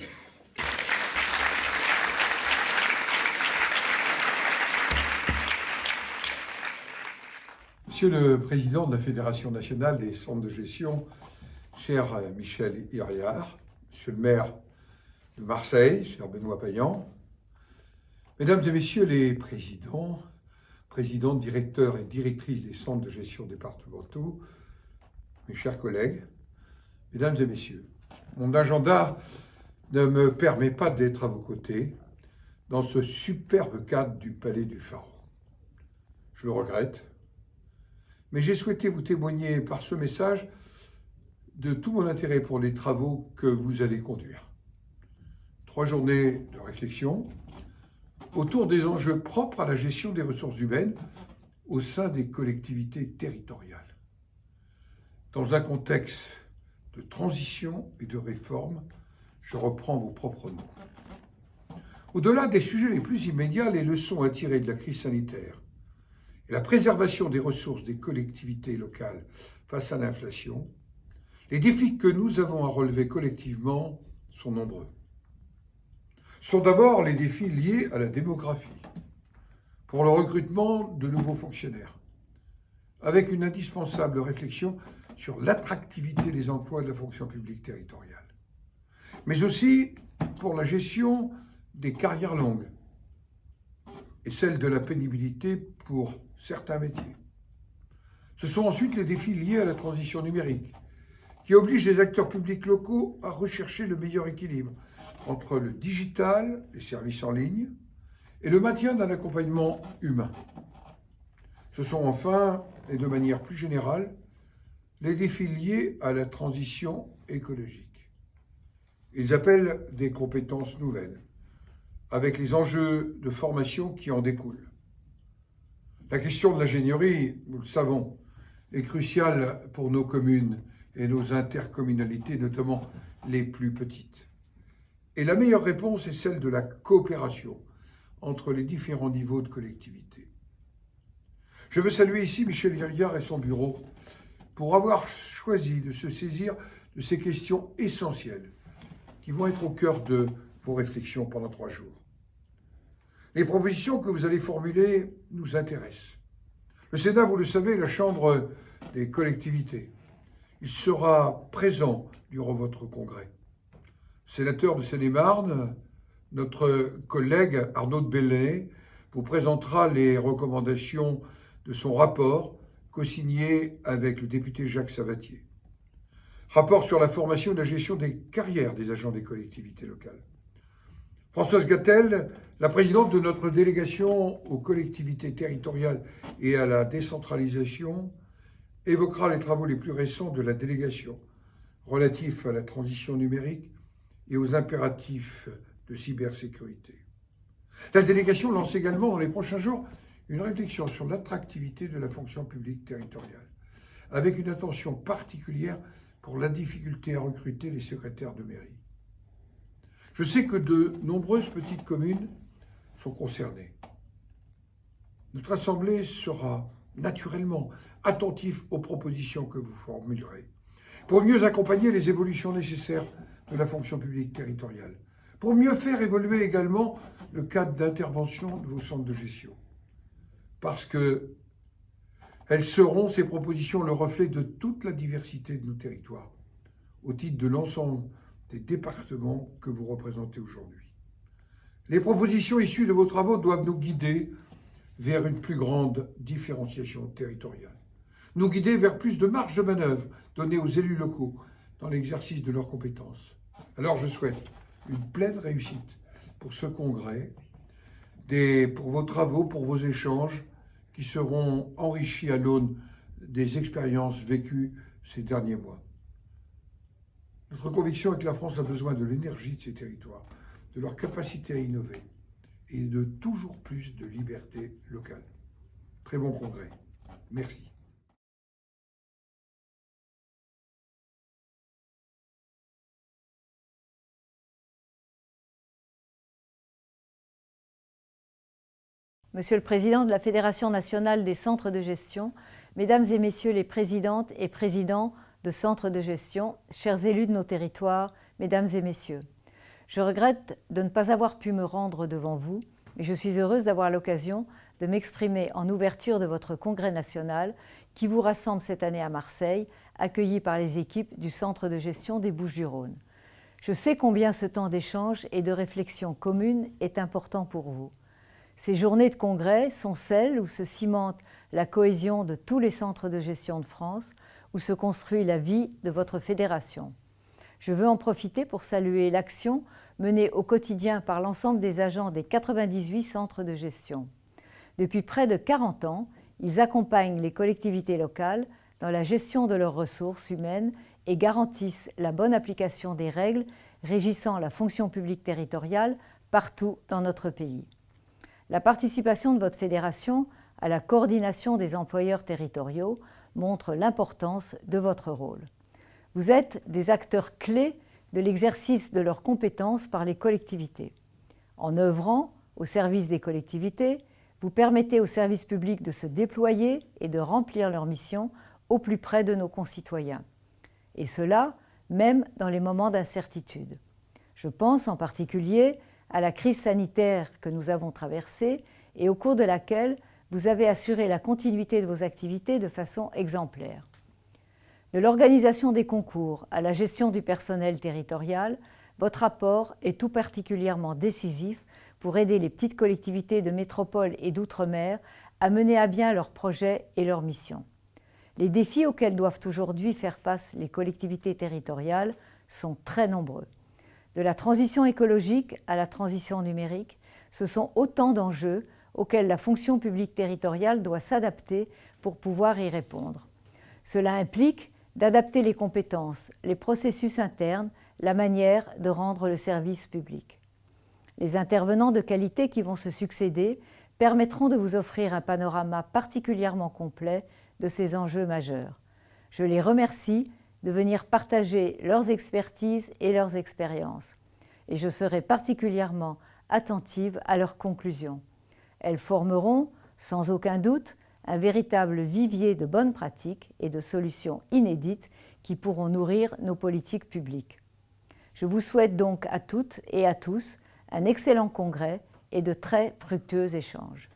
Monsieur le Président de la Fédération nationale des centres de gestion, cher Michel Iriart, Monsieur le maire de Marseille, cher Benoît Payan, Mesdames et Messieurs les présidents, présidentes, directeurs et directrices des centres de gestion départementaux, mes chers collègues, Mesdames et Messieurs, mon agenda ne me permet pas d'être à vos côtés dans ce superbe cadre du Palais du Pharaon. Je le regrette, mais j'ai souhaité vous témoigner par ce message de tout mon intérêt pour les travaux que vous allez conduire. 3 journées de réflexion autour des enjeux propres à la gestion des ressources humaines au sein des collectivités territoriales. Dans un contexte de transition et de réforme, je reprends vos propres mots. Au-delà des sujets les plus immédiats, les leçons à tirer de la crise sanitaire et la préservation des ressources des collectivités locales face à l'inflation, les défis que nous avons à relever collectivement sont nombreux. Sont d'abord les défis liés à la démographie. pour le recrutement de nouveaux fonctionnaires, avec une indispensable réflexion sur l'attractivité des emplois de la fonction publique territoriale, mais aussi pour la gestion des carrières longues et celle de la pénibilité pour certains métiers. Ce sont ensuite les défis liés à la transition numérique, qui obligent les acteurs publics locaux à rechercher le meilleur équilibre entre le digital, les services en ligne, et le maintien d'un accompagnement humain. Ce sont enfin, et de manière plus générale, les défis liés à la transition écologique. Ils appellent des compétences nouvelles, avec les enjeux de formation qui en découlent. La question de l'ingénierie, nous le savons, est cruciale pour nos communes et nos intercommunalités, notamment les plus petites. Et la meilleure réponse est celle de la coopération entre les différents niveaux de collectivité. Je veux saluer ici Michel Iriart et son bureau pour avoir choisi de se saisir de ces questions essentielles qui vont être au cœur de vos réflexions pendant 3 jours. Les propositions que vous allez formuler nous intéressent. Le Sénat, vous le savez, est la Chambre des collectivités. Il sera présent durant votre congrès. Sénateur de Seine-et-Marne, notre collègue Arnaud de Belenet vous présentera les recommandations de son rapport co-signé avec le député Jacques Savatier. Rapport sur la formation et la gestion des carrières des agents des collectivités locales. Françoise Gatel, la présidente de notre délégation aux collectivités territoriales et à la décentralisation, évoquera les travaux les plus récents de la délégation relatifs à la transition numérique et aux impératifs de cybersécurité. La délégation lance également dans les prochains jours une réflexion sur l'attractivité de la fonction publique territoriale, avec une attention particulière pour la difficulté à recruter les secrétaires de mairie. Je sais que de nombreuses petites communes sont concernées. Notre Assemblée sera naturellement attentive aux propositions que vous formulerez pour mieux accompagner les évolutions nécessaires de la fonction publique territoriale, pour mieux faire évoluer également le cadre d'intervention de vos centres de gestion. Parce que elles seront, ces propositions, le reflet de toute la diversité de nos territoires, au titre de l'ensemble des départements que vous représentez aujourd'hui. Les propositions issues de vos travaux doivent nous guider vers une plus grande différenciation territoriale, nous guider vers plus de marge de manœuvre donnée aux élus locaux dans l'exercice de leurs compétences. Alors je souhaite une pleine réussite pour ce congrès, pour vos travaux, pour vos échanges qui seront enrichis à l'aune des expériences vécues ces derniers mois. Notre conviction est que la France a besoin de l'énergie de ses territoires, de leur capacité à innover et de toujours plus de liberté locale. Très bon congrès. Merci. Monsieur le Président de la Fédération nationale des centres de gestion, Mesdames et Messieurs les Présidentes et Présidents de centres de gestion, chers élus de nos territoires, Mesdames et Messieurs, je regrette de ne pas avoir pu me rendre devant vous, mais je suis heureuse d'avoir l'occasion de m'exprimer en ouverture de votre congrès national qui vous rassemble cette année à Marseille, accueilli par les équipes du centre de gestion des Bouches-du-Rhône. Je sais combien ce temps d'échange et de réflexion commune est important pour vous. Ces journées de congrès sont celles où se cimente la cohésion de tous les centres de gestion de France, où se construit la vie de votre fédération. Je veux en profiter pour saluer l'action menée au quotidien par l'ensemble des agents des 98 centres de gestion. Depuis près de 40 ans, ils accompagnent les collectivités locales dans la gestion de leurs ressources humaines et garantissent la bonne application des règles régissant la fonction publique territoriale partout dans notre pays. La participation de votre fédération à la coordination des employeurs territoriaux montre l'importance de votre rôle. Vous êtes des acteurs clés de l'exercice de leurs compétences par les collectivités. En œuvrant au service des collectivités, vous permettez aux services publics de se déployer et de remplir leur mission au plus près de nos concitoyens. Et cela, même dans les moments d'incertitude. Je pense en particulier à la crise sanitaire que nous avons traversée et au cours de laquelle vous avez assuré la continuité de vos activités de façon exemplaire. De l'organisation des concours à la gestion du personnel territorial, votre apport est tout particulièrement décisif pour aider les petites collectivités de métropole et d'outre-mer à mener à bien leurs projets et leurs missions. Les défis auxquels doivent aujourd'hui faire face les collectivités territoriales sont très nombreux. De la transition écologique à la transition numérique, ce sont autant d'enjeux auxquels la fonction publique territoriale doit s'adapter pour pouvoir y répondre. Cela implique d'adapter les compétences, les processus internes, la manière de rendre le service public. Les intervenants de qualité qui vont se succéder permettront de vous offrir un panorama particulièrement complet de ces enjeux majeurs. Je les remercie de venir partager leurs expertises et leurs expériences, et je serai particulièrement attentive à leurs conclusions. Elles formeront, sans aucun doute, un véritable vivier de bonnes pratiques et de solutions inédites qui pourront nourrir nos politiques publiques. Je vous souhaite donc à toutes et à tous un excellent congrès et de très fructueux échanges.